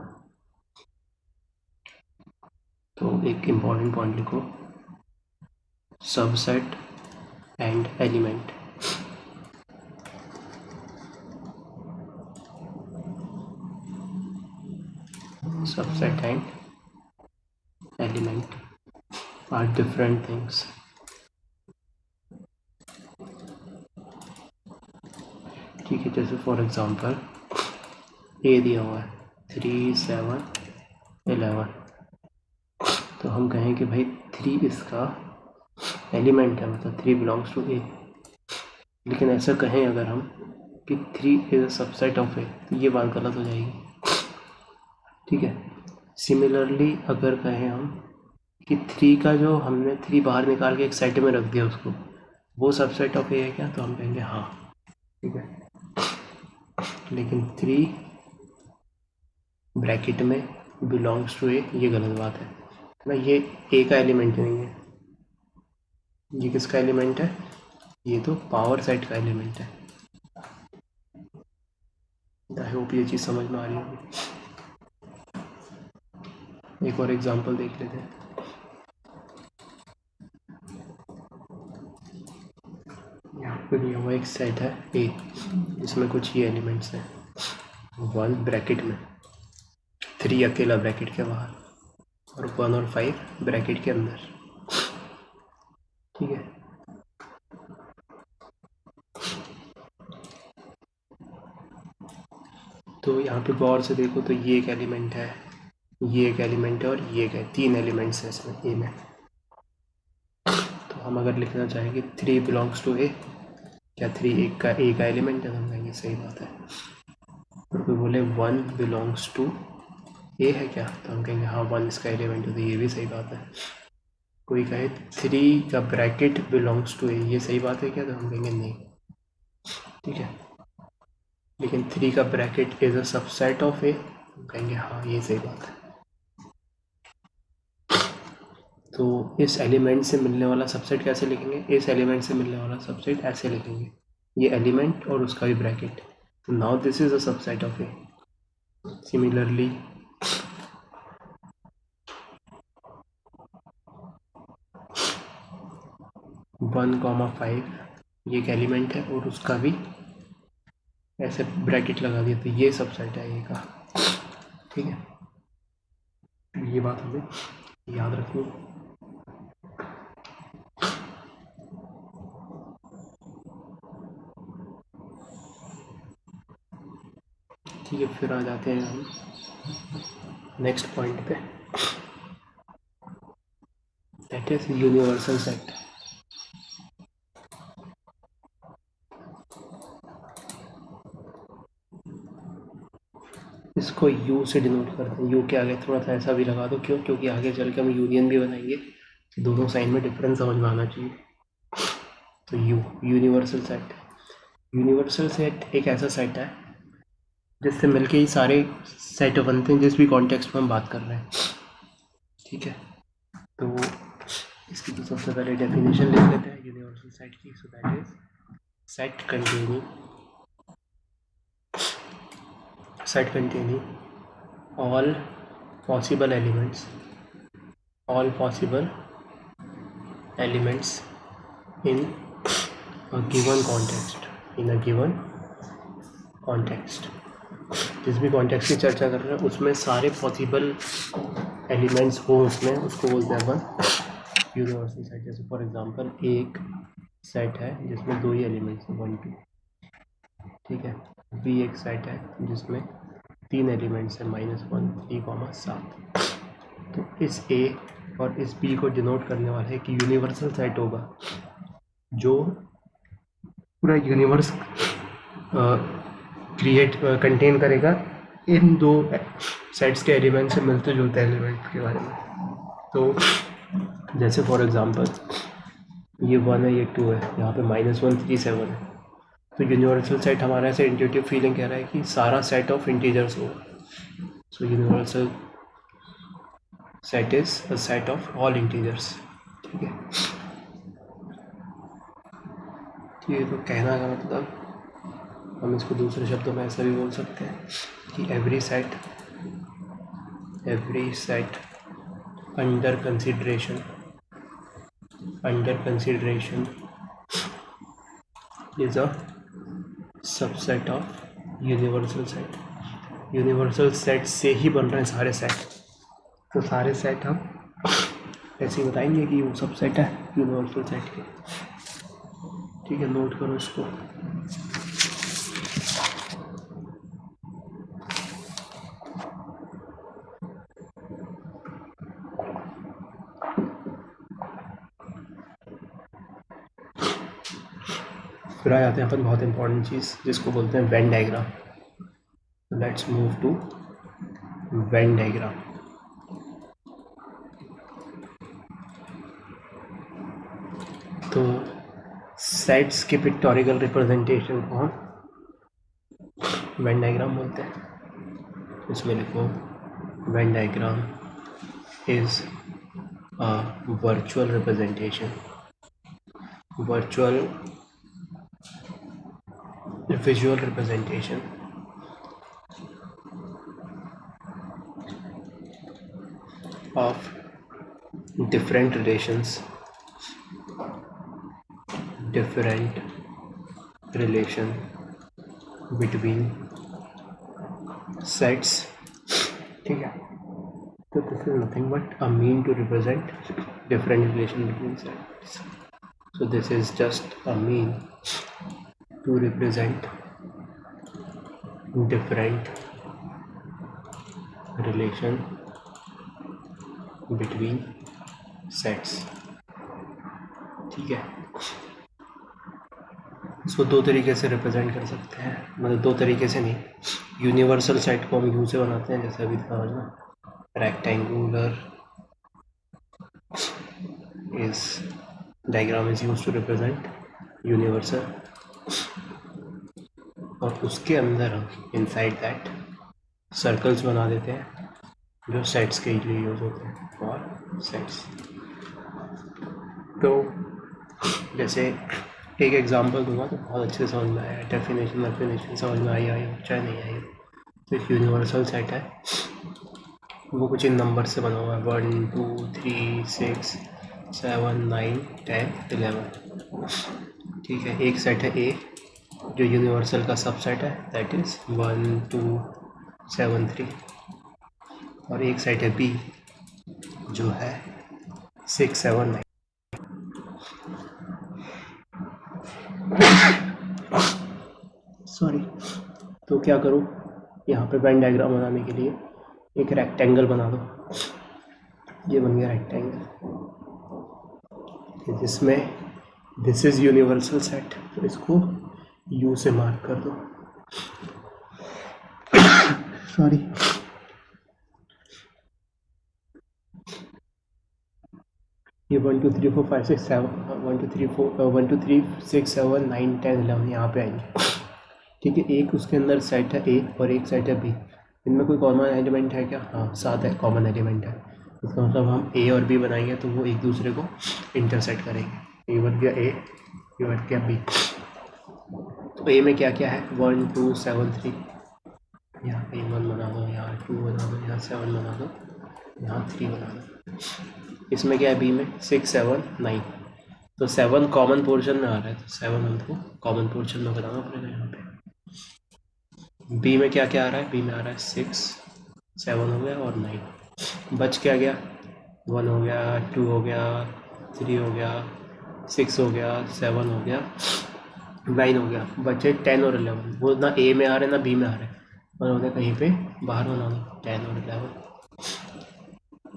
तो एक इम्पॉर्टेंट पॉइंट लिखो, subset and element. Subset and element are different things. ठीक है, जैसे फॉर एग्जांपल ए दिया हुआ है 3, 7, 11, तो हम कहें कि भाई 3 इसका एलिमेंट है, मतलब 3 बिलोंग्स टू ए। लेकिन ऐसा कहें अगर हम कि 3 इज अ सबसेट ऑफ ए, तो ये बात गलत हो जाएगी। ठीक है, सिमिलरली अगर कहें हम कि 3 का जो हमने 3 बाहर निकाल के एक सेट में रख दिया उसको, वो सबसेट ऑफ ए है क्या, तो हम कहेंगे हाँ। ठीक है, लेकिन 3 ब्रैकेट में बिलोंग्स टू ए, ये गलत बात है ना, ये ए का एलिमेंट नहीं है। ये किसका एलिमेंट है, ये तो पावर सेट का एलिमेंट है। आई होप ये चीज़ समझ में आ रही होगी। एक और एग्जांपल देख लेते हैं। यहाँ पे दिया हुआ एक सेट है ए, इसमें कुछ ये एलिमेंट्स हैं, 1 ब्रैकेट में, 3 अकेला ब्रैकेट के बाहर, और 1 और 5 ब्रैकेट के अंदर। ठीक है, तो यहाँ पे गौर से देखो तो ये एक एलिमेंट है, ये एक एलिमेंट है और ये एक है, 3 एलिमेंट्स हैं इसमें ए में। तो हम अगर लिखना चाहेंगे 3 बिलोंग्स टू ए, क्या 3 एक का एलिमेंट है, तो हम कहेंगे सही बात है। और कोई बोले 1 बिलोंग्स टू ए है क्या, तो हम कहेंगे हाँ 1 इसका एलिमेंट है, तो ये भी सही बात है। कोई कहे 3 का ब्रैकेट बिलोंग्स टू ए, ये सही बात है क्या, तो हम कहेंगे नहीं। ठीक है, लेकिन 3 का bracket is a subset of A, हम कहेंगे हाँ ये सही बात है। तो इस एलिमेंट से मिलने वाला सबसेट कैसे लिखेंगे, इस एलिमेंट से मिलने वाला सबसेट ऐसे लिखेंगे, ये एलिमेंट और उसका भी ब्रैकेट। तो now this is a subset of A. Similarly one comma 5 ये एक एलिमेंट है और उसका भी ऐसे ब्रैकेट लगा दिया, तो ये सबसेट है ए का। ठीक है, ये बात हमें याद रखनी है। ठीक है, फिर आ जाते हैं हम नेक्स्ट पॉइंट पे, दैट इज यूनिवर्सल सेट। इसको यू से डिनोट करते हैं, यू के आगे थोड़ा सा ऐसा भी लगा दो, क्यों, क्योंकि आगे चल के हम यूनियन भी बनाएंगे, दोनों साइन में डिफरेंस समझ में आना चाहिए। तो you universal set, universal set एक ऐसा सेट है जिससे मिलके ही सारे सेट बनते हैं जिस भी कॉन्टेक्स्ट में हम बात कर रहे हैं। ठीक है, तो इसकी तो सबसे पहले डेफिनेशन लिख लेते हैं यूनिवर्सल सेट की. So that is set containing all possible elements in a given context. जिस भी कॉन्टेक्स्ट की चर्चा कर रहे हैं उसमें सारे पॉसिबल एलिमेंट्स हो उसमें, उसको बोलते हैं अपन यूनिवर्सल सेट. जैसे फॉर एग्जांपल एक सेट है जिसमें 2 ही एलिमेंट्स हैं 1 2, ठीक है. बी एक सेट है जिसमें 3 एलिमेंट्स हैं -1 3, 7. तो इस ए और इस बी को डिनोट करने वाला है कि यूनिवर्सल सेट होगा जो पूरा यूनिवर्स कंटेन करेगा इन 2 सेट्स के एलिमेंट से मिलते जुलते एलिमेंट के बारे में. तो जैसे फॉर एग्जांपल ये 1 है, ये 2 है, यहाँ पे -1 3 7 है. तो यूनिवर्सल सेट हमारा ऐसे इंट्यूटिव फीलिंग कह रहा है कि सारा सेट ऑफ इंटीजर्स होगा. So universal set is a set of all integers. ठीक है, ये तो कहना का मतलब हम इसको दूसरे शब्दों में ऐसा भी बोल सकते हैं कि every set under consideration is a subset of universal set. Universal set से ही बन रहे हैं सारे सेट. तो सारे सेट हम ऐसे ही बताएंगे कि वो सबसेट है यूनिवर्सल सेट के. ठीक है, नोट करो इसको. फिर आ जाते हैं अपन बहुत इंपॉर्टेंट चीज़ जिसको बोलते हैं Venn diagram. Let's move to Venn diagram. तो सेट्स के पिक्टोरिकल रिप्रेजेंटेशन को हम वेन डायग्राम बोलते हैं. इसमें लिखो Venn diagram is a virtual representation, visual representation of different relations between sets. ठीक है, तो this is nothing but a mean to represent different relation between sets. So this is just a mean to represent different relation between sets. ठीक है, इसको 2 तरीके से represent कर सकते हैं. मतलब 2 तरीके से नहीं, यूनिवर्सल सेट को हम यू से बनाते हैं जैसे अभी दिखा ना. Rectangular is diagram is used to represent universal, और उसके अंदर हम इनसाइड दैट सर्कल्स बना देते हैं जो सेट्स के लिए यूज होते हैं और सेट्स. तो जैसे एक एग्जांपल दूंगा तो बहुत अच्छे से समझ में आया. डेफिनेशन समझ में आई चाहे नहीं आई. तो एक यूनिवर्सल सेट है, वो कुछ इन नंबर से बना हुआ है 1 2 3 6 7 9 10 11. ठीक है, एक सेट है ए जो यूनिवर्सल का सबसेट है, दैट इज 1 2 7 3. और एक सेट है बी जो है 6 7 9. सॉरी. तो क्या करूँ, यहाँ पे वेन डायग्राम बनाने के लिए एक रेक्टेंगल बना दो. ये बन गया रेक्टेंगल जिसमें दिस इज यूनिवर्सल सेट. तो इसको यू से मार्क कर दो. सॉरी. ये 1 2 3 4 5 6 7 1 2 3 4 1 2 3 6 7 9 10 11 यहाँ पे आएंगे. ठीक है, एक उसके अंदर सेट है ए और एक सेट है बी. इनमें कोई कॉमन एलिमेंट है क्या? हाँ, 7 है कॉमन एलिमेंट है. इसका मतलब हम ए और बी बनाएंगे तो वो एक दूसरे को इंटरसेक्ट करेंगे। ये बन गया ए, ये बन गया बी। तो ए में क्या क्या है, 1 2 7 3, यहाँ पे 1 बना दो, यहाँ 2 बना दो, यहाँ 7 बना दो, यहाँ 3 बना दो। इसमें क्या है बी में 6 7 9, तो 7 कॉमन पोर्शन में आ रहा है, तो 7 हमको कॉमन पोर्शन में बनाना पड़ेगा यहाँ पे। बी में क्या क्या आ रहा है, बी में आ रहा है 6 7 हो गया और 9, बच क्या गया 1 हो गया, 2 हो गया, 3 हो गया, 6 हो गया, 7 हो गया, 9 हो गया, बचे 10 और 11। वो ना ए में आ रहे ना बी में आ रहे, और उन्हें कहीं पे बाहर बनाना 10 और 11।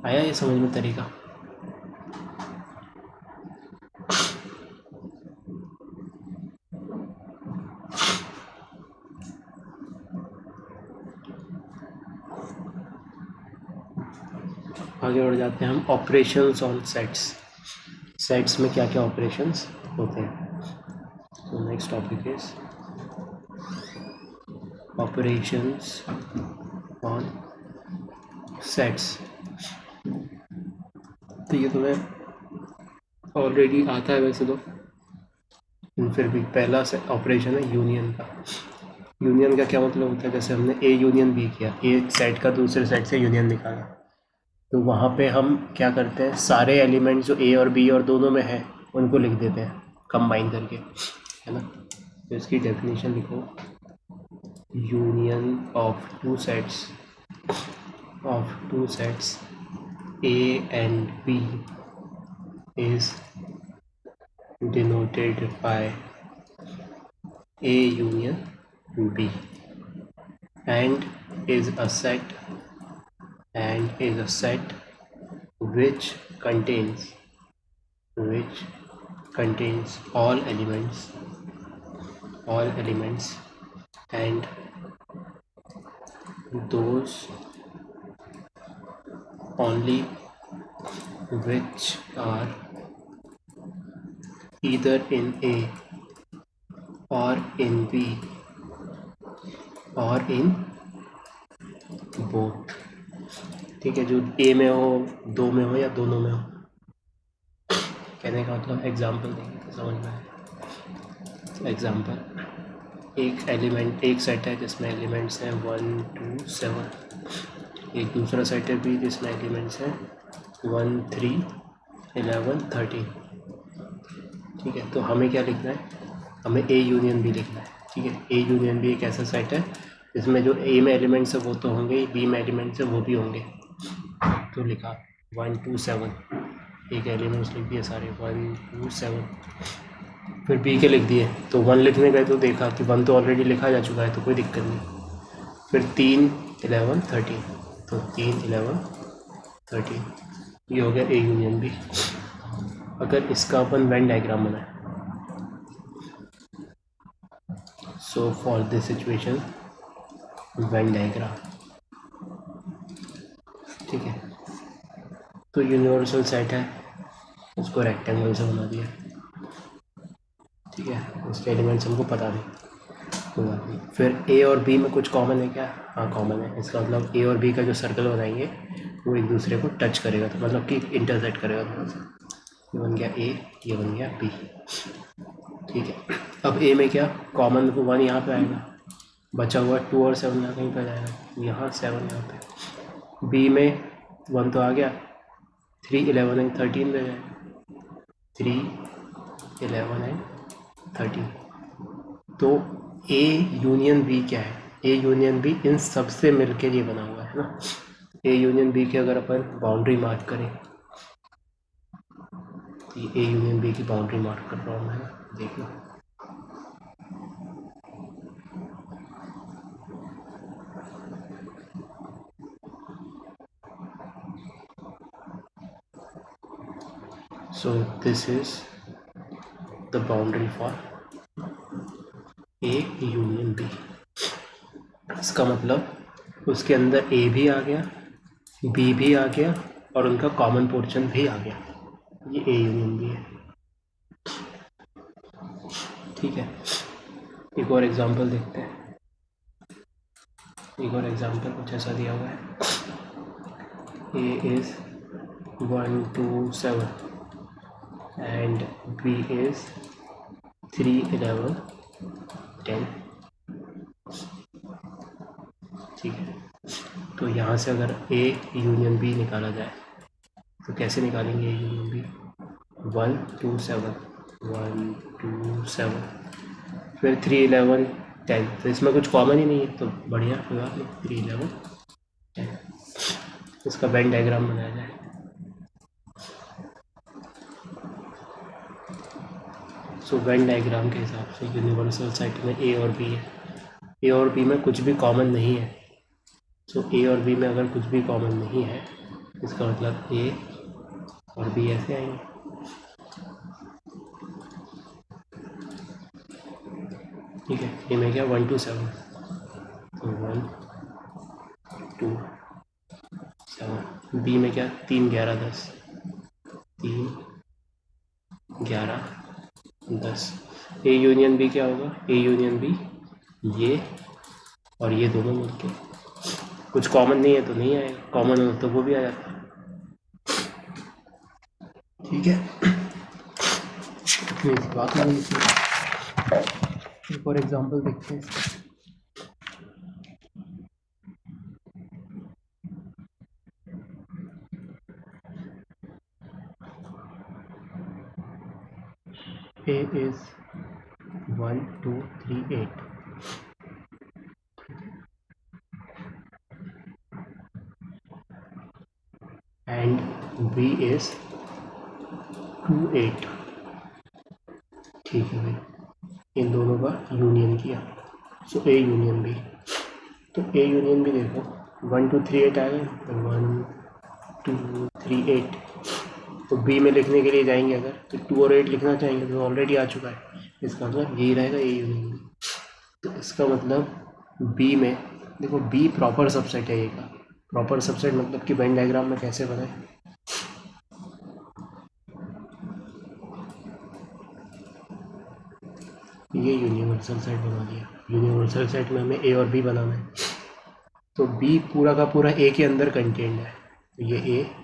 आया ये समझ में तरीका? आगे बढ़ जाते हैं हम ऑपरेशंस ऑन सेट्स। सेट्स में क्या क्या ऑपरेशंस होते हैं। तो next topic is operations on sets. तो ये तुम्हें ऑलरेडी आता है वैसे तो, फिर भी पहला ऑपरेशन है यूनियन का। यूनियन का क्या मतलब होता है, जैसे हमने ए यूनियन बी किया, एक सेट का दूसरे सेट से यूनियन निकाला, तो वहाँ पे हम क्या करते हैं, सारे एलिमेंट्स जो ए और बी और दोनों में है उनको लिख देते हैं कंबाइन करके, है ना। तो इसकी डेफिनेशन लिखो, union of two sets A and B is denoted by A union B and is a set which contains all elements and those only which are either in A or in B or in both। ठीक है, जो ए में हो, दो में हो या दोनों में हो। कहने का मतलब एग्जाम्पल देंगे तो समझ में आएगा। एग्जाम्पल, एक एलिमेंट, एक सेट है जिसमें एलिमेंट्स हैं 1 2 7, एक दूसरा सेट है भी जिसमें एलिमेंट्स हैं 1 3 11 13। ठीक है, तो हमें क्या लिखना है, हमें ए यूनियन बी लिखना है। ठीक है, ए यूनियन बी एक ऐसा सेट है जिसमें जो ए में एलिमेंट्स है वो तो होंगे ही, बी में एलिमेंट्स है वो भी होंगे। तो लिखा 1 2 7, एक एलिमेंट्स लिख दिए सारे 1 2 7। फिर बी के लिख दिए, तो 1 लिखने गए तो देखा कि 1 तो ऑलरेडी लिखा जा चुका है तो कोई दिक्कत नहीं। फिर 3 11 13, तो 3 11 13, ये हो गया ए यूनियन बी। अगर इसका अपन वेन डायग्राम बनाए, so for this situation Venn diagram, ठीक है, तो यूनिवर्सल सेट है, उसको रेक्टेंगल से बना दिया। ठीक है, उसके एलिमेंट्स हमको पता नहीं, कोई बात नहीं। फिर ए और बी में कुछ कॉमन है क्या, हाँ कॉमन है। इसका मतलब ए और बी का जो सर्कल बनाएंगे वो एक दूसरे को टच करेगा, तो मतलब कि इंटरसेक्ट करेगा थोड़ा सा। ये बन गया ए, ये बन गया बी। ठीक है, अब ए में क्या कॉमन, 1 यहाँ पे आएगा, बचा हुआ 2 और 7 यहाँ कहीं पर जाएगा, यहाँ 7 यहाँ पे। बी में 1 तो आ गया, 3 11 एंड 13 में जाएगा, 3 11 एंड 13। तो ए यूनियन बी क्या है, ए यूनियन बी इन सब से मिलकर ये बना हुआ है ना। ए यूनियन बी की अगर अपन बाउंड्री मार्क करें, तो ए यूनियन बी की बाउंड्री मार्क कर रहा हूँ मैं, देखना। So this is the boundary for A union B। इसका मतलब उसके अंदर A भी आ गया, B भी आ गया और उनका कॉमन पोर्शन भी आ गया, ये A यूनियन B है। ठीक है, एक और एग्जांपल देखते हैं। एक और एग्जांपल कुछ ऐसा दिया हुआ है, A is 1 2 7 and B is 3 11 10। ठीक है, तो यहाँ से अगर A यूनियन B निकाला जाए तो कैसे निकालेंगे A यूनियन B? 1 2 7 1 2 7 फिर 3 11 10। तो इसमें कुछ कॉमन ही नहीं है, तो बढ़िया, कोई बात नहीं, 3 11 10। इसका वेन डायग्राम बनाया जाए। सो वेन डायग्राम के हिसाब से यूनिवर्सल सेट में A और B है। A और B में कुछ भी कॉमन नहीं है। सो A और B में अगर कुछ भी कॉमन नहीं है, इसका मतलब A और B ऐसे आएंगे। ठीक है, A में क्या 1 2 7, तो 1 2 7। B में क्या 3 11 10, 3 11 10। A यूनियन B क्या होगा? A यूनियन B ये और ये दोनों मिलके, कुछ कॉमन नहीं है तो नहीं आएगा, कॉमन हो तो वो भी आ जाता है। ठीक है, इतनी सी बात नहीं थी। एक और एग्जांपल देखते हैं इसका। A is 1 2 3 8 and B is 2 8। ठीक है भाई, इन दोनों का यूनियन किया, सो A यूनियन B। तो A यूनियन B देखो 1 2 3 8 आ गए, तो 1 2 3 8। तो B में लिखने के लिए जाएंगे अगर, तो 2 और 8 लिखना चाहेंगे तो ऑलरेडी आ चुका है, इसका मतलब यही रहेगा A यूनियन B। तो इसका मतलब B में देखो, B प्रॉपर सबसेट है A का। प्रॉपर सबसेट मतलब कि वेन डायग्राम में कैसे बनाए? ये यूनिवर्सल सेट बना दिया। यूनिवर्सल सेट में हमें A और B बनाना है, तो B पूरा का पूरा A के अंदर कंटेंट है, तो ये A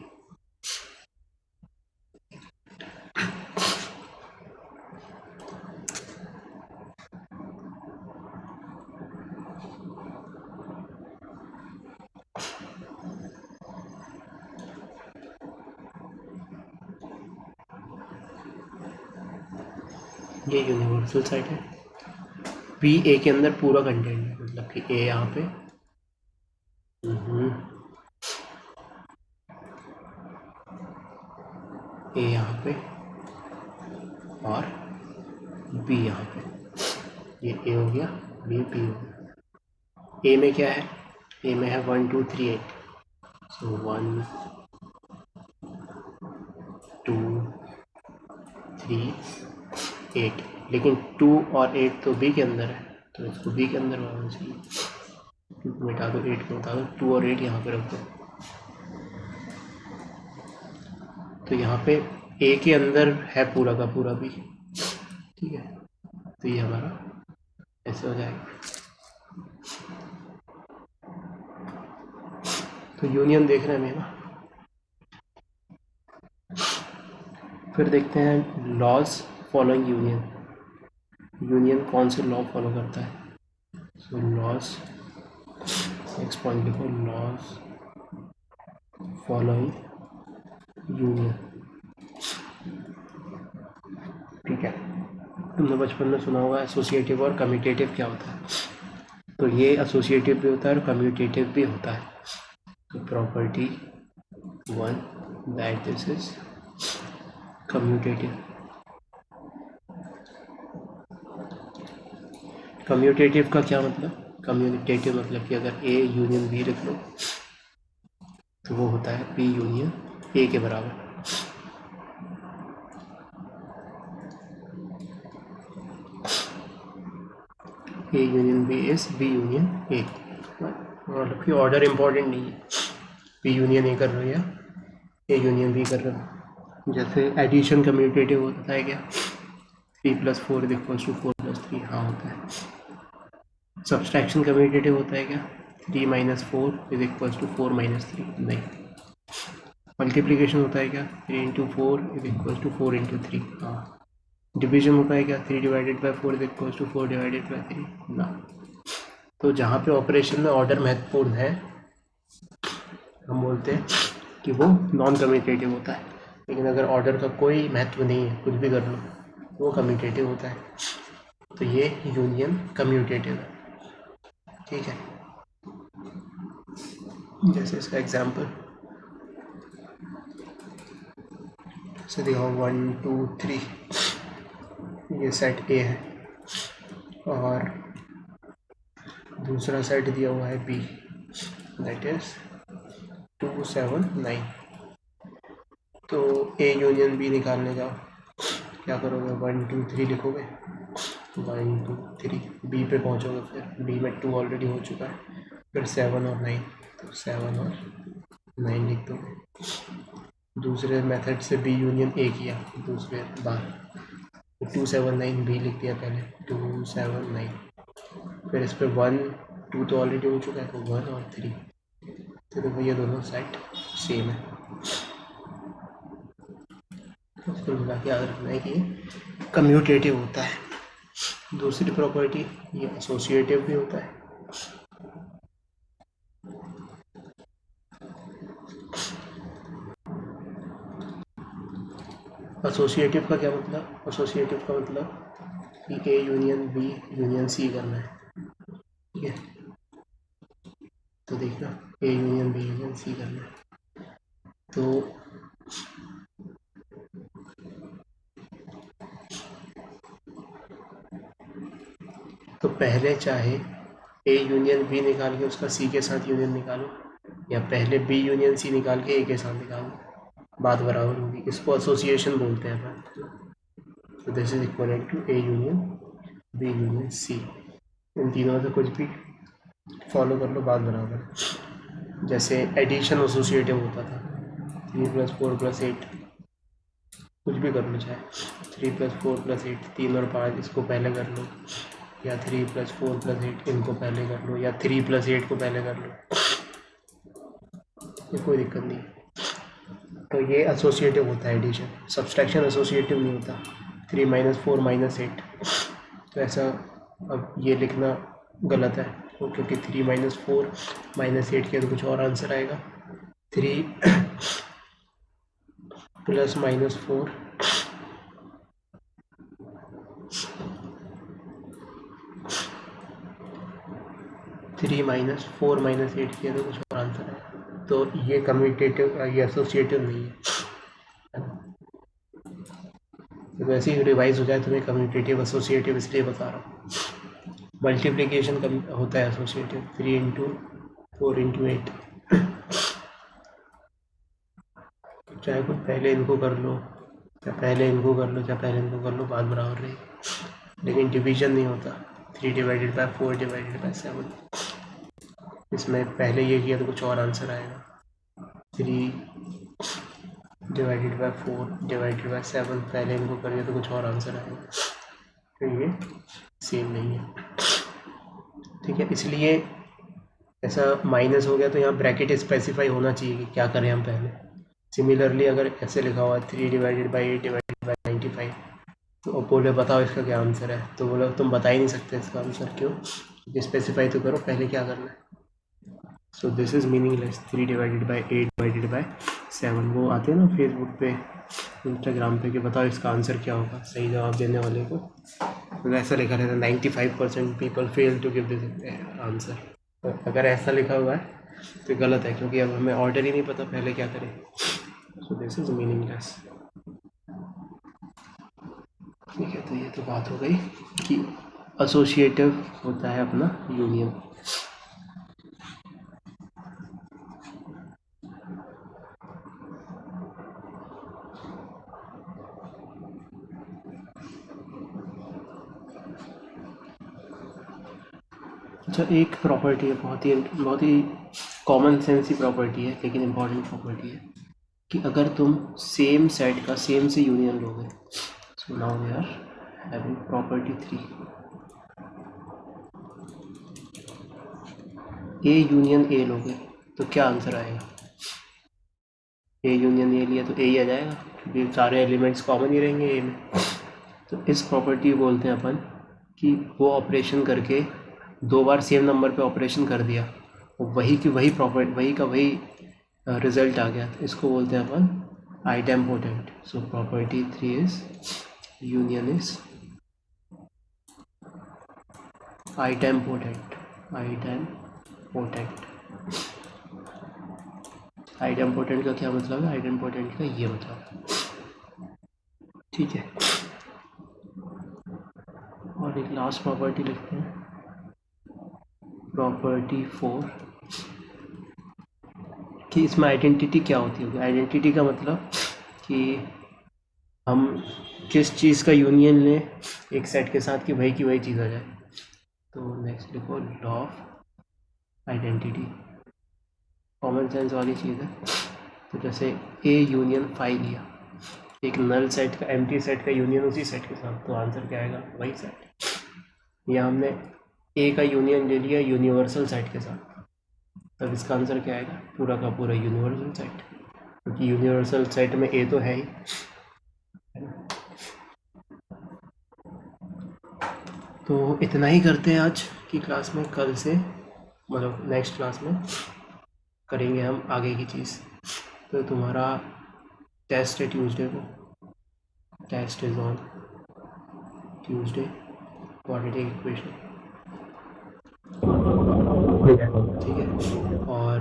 ये यूनिवर्सल सेट है। B A के अंदर पूरा कंटेंट है, मतलब कि A यहाँ पे A यहाँ पे और B यहाँ पे। ये A हो गया, B B हो गया। A में क्या है? A में है 1 2 3 8, सो 1 2 3 8। लेकिन 2 और 8 तो B के अंदर है, तो इसको B के अंदर होना चाहिए। मिटा दो 8 को, बता दो 2 और 8 यहाँ पे रख दो, तो यहाँ पे A के अंदर है पूरा का पूरा B। ठीक है, तो ये हमारा ऐसे हो जाएगा। तो यूनियन देख रहे हैं मेरा। फिर देखते हैं लॉज फॉलोइंग यूनियन। यूनियन कौन से लॉ फॉलो करता है? सो लॉज, नेक्स्ट पॉइंट लिखो, लॉज फॉलोइंग यूनियन। ठीक है, तुमने बचपन में सुना होगा एसोसिएटिव और कम्यूटेटिव क्या होता है, तो ये एसोसिएटिव भी होता है और कम्यूटेटिव भी होता है। तो property 1 that this is commutative. Commutative का क्या मतलब? कम्यूटेटिव मतलब कि अगर A यूनियन B लिख लो तो वो होता है B यूनियन A के बराबर। A union B is B union A। मतलब कि ऑर्डर इम्पोर्टेंट नहीं है, B यूनियन A कर रहे हो या A यूनियन B कर रहे हो। जैसे एडिशन कम्यूटेटिव होता है क्या? 3 + 4 = 4 + 3, हाँ होता है। सब्सट्रैक्शन कम्यूटेटिव होता है क्या? 3 - 4 = 4 - 3, नहीं। मल्टीप्लिकेशन होता है क्या, 3 into 4 is equal to 4 into 3। हाँ। डिवीजन होता है क्या, 3 divided by 4 is equal to 4 divided by 3 ना। तो जहाँ पे ऑपरेशन में ऑर्डर महत्वपूर्ण है हम बोलते हैं कि वो नॉन कम्यूटेटिव होता है, लेकिन अगर ऑर्डर का कोई महत्व नहीं है, कुछ भी कर लो, तो वो कम्यूटेटिव होता है। तो ये यूनियन कम्यूटेटिव है, ठीक है। जैसे इसका एग्जांपल से दिखाओ 1 2 3, ये सेट ए है और दूसरा सेट दिया हुआ है बी, दैट इज 2 7 9। तो ए यूनियन बी निकालने जाओ, क्या करोगे, 1 2 3 लिखोगे, 1 2 3 बी पे पहुंचोगे, फिर बी में 2 ऑलरेडी हो चुका है, फिर 7 और 9, तो 7 और 9 लिख दोगे। दूसरे मेथड से बी यूनियन ए किया दूसरे बार, 2 7 9 बी लिख दिया पहले, 2 7 9, फिर इस पर 1 2 तो ऑलरेडी हो चुका है, तो 1 और 3, तो देखो ये दोनों सेट सेम है। उसको मिला के याद रखना है कि कम्यूटेटिव होता है। दूसरी प्रॉपर्टी ये एसोसिएटिव भी होता है। एसोसिएटिव का क्या मतलब, एसोसिएटिव का मतलब कि A union B union C करना है, ठीक है। तो देखना A union B union C करना है, तो पहले चाहे ए यूनियन बी निकाल के उसका सी के साथ यूनियन निकालो, या पहले बी यूनियन सी निकाल के ए के साथ निकालो, बात बराबर होगी। इसको एसोसिएशन बोलते हैं अपन। तो this is equal to A union B union C, इन तीनों में से कुछ भी फॉलो कर लो, बात बराबर। जैसे एडिशन एसोसिएटिव होता था, 3 + 4 + 8, कुछ भी कर लो, चाहे 3 + 4 + 8, 3 और 5 इसको पहले कर लो, या 3 + 4 + 8 इनको पहले कर लो, या 3 + 8 को पहले कर लो, ये कोई दिक्कत नहीं है। तो ये एसोसिएटिव होता है एडिशन। सब्सट्रैक्शन एसोसिएटिव नहीं होता, 3 - 4 - 8। तो ऐसा अब ये लिखना गलत है, क्योंकि 3 - 4 - 8 के तो कुछ और आंसर आएगा। 3 + -4 3 - 4 - 8 किया तो कुछ और आंसर है। तो ये कम्यूटेटिव, ये एसोसिएटिव नहीं है। तो वैसे ही रिवाइज हो जाए तो मैं कम्यूटेटिव एसोसिएटिव इसलिए बता रहा हूँ। मल्टीप्लिकेशन होता है एसोसिएटिव, 3 × 4 × 8, चाहे कुछ पहले इनको कर लो, या पहले इनको कर लो, या पहले इनको कर लो, बात बराबर रही। लेकिन डिवीजन नहीं होता, 3 / 4 / 7, इसमें पहले ये किया तो कुछ और आंसर आएगा। 3 / 4 / 7 पहले इनको करिए तो कुछ और आंसर आएगा। तो ये सेम नहीं है, ठीक है। इसलिए ऐसा माइनस हो गया तो यहाँ ब्रैकेट स्पेसिफाई होना चाहिए कि क्या करें हम पहले। सिमिलरली अगर ऐसे लिखा हुआ 3 / 8 / 95, तो अब बोले बताओ इसका क्या आंसर है, तो बोले तुम बता ही नहीं सकते इसका आंसर, क्यों, स्पेसिफाई तो करो पहले क्या करना है। So this is meaningless. 3 / 8 / 7 वो आते हैं ना फेसबुक पे, इंस्टाग्राम पे, कि बताओ इसका आंसर क्या होगा, सही जवाब देने वाले को तो ऐसा लिखा रहता है 95% people fail to give this answer. तो अगर ऐसा लिखा हुआ है तो गलत है, क्योंकि अब हमें ऑर्डर ही नहीं पता पहले क्या करें। सो दिस इज़ मीनिंगलेस, ठीक है। तो ये तो बात हो गई कि एसोसिएटिव होता है अपना यूनियन। अच्छा, एक प्रॉपर्टी है, बहुत ही कॉमन सेंस ही प्रॉपर्टी है, लेकिन इम्पॉर्टेंट प्रॉपर्टी है, कि अगर तुम सेम सेट का सेम से यूनियन लोगे, so now we are having property 3, A union A लोगे तो क्या आंसर आएगा। ए यूनियन ए लिया तो ए ही आ जाएगा, क्योंकि सारे एलिमेंट्स कॉमन ही रहेंगे ए में। तो इस प्रॉपर्टी बोलते हैं अपन कि वो ऑपरेशन करके 2 बार सेम नंबर पे ऑपरेशन कर दिया, वही की वही प्रॉपर्टी, वही का वही रिजल्ट आ गया, तो इसको बोलते हैं अपन idempotent. So property 3 is union is idempotent. Idempotent का क्या मतलब है? आइडेम्पोटेंट का ये मतलब है, ठीक है। और एक लास्ट प्रॉपर्टी लिखते हैं, प्रॉपर्टी 4, कि इसमें आइडेंटिटी क्या होती होगी। आइडेंटिटी का मतलब कि हम किस चीज़ का यूनियन लें एक सेट के साथ कि वही की वही चीज़ आ जाए। तो नेक्स्ट लिखो law of identity, common sense वाली चीज़ है। तो जैसे ए यूनियन 5 लिया, एक नल सेट का, एम्प्टी सेट का यूनियन उसी सेट के साथ, तो आंसर क्या आएगा? वही सेट। या हमने ए का यूनियन ले लिया यूनिवर्सल सेट के साथ, तब इसका आंसर क्या आएगा? पूरा का पूरा यूनिवर्सल सेट, क्योंकि यूनिवर्सल सेट में ए तो है ही, है ना। तो इतना ही करते हैं आज की क्लास में। कल से मतलब नेक्स्ट क्लास में करेंगे हम आगे की चीज़। तो तुम्हारा टेस्ट है ट्यूसडे को, test is on Tuesday, quadratic equation, ठीक है। और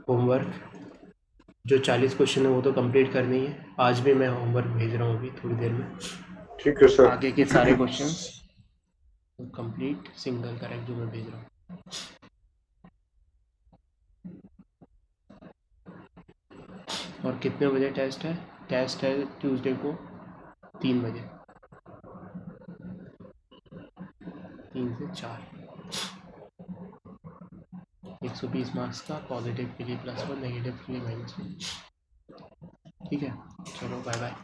होमवर्क जो 40 क्वेश्चन है वो तो कंप्लीट करनी है। आज भी मैं होमवर्क भेज रहा हूँ अभी थोड़ी देर में, ठीक है सर। आगे के सारे क्वेश्चंस कंप्लीट सिंगल करेक्ट जो मैं भेज रहा हूँ। और कितने बजे टेस्ट है? टेस्ट है ट्यूसडे को 3 बजे, 3 से 4, 120 मार्क्स का, पॉजिटिव के लिए +1, नेगेटिव के लिए -1। ठीक है, चलो बाय बाय।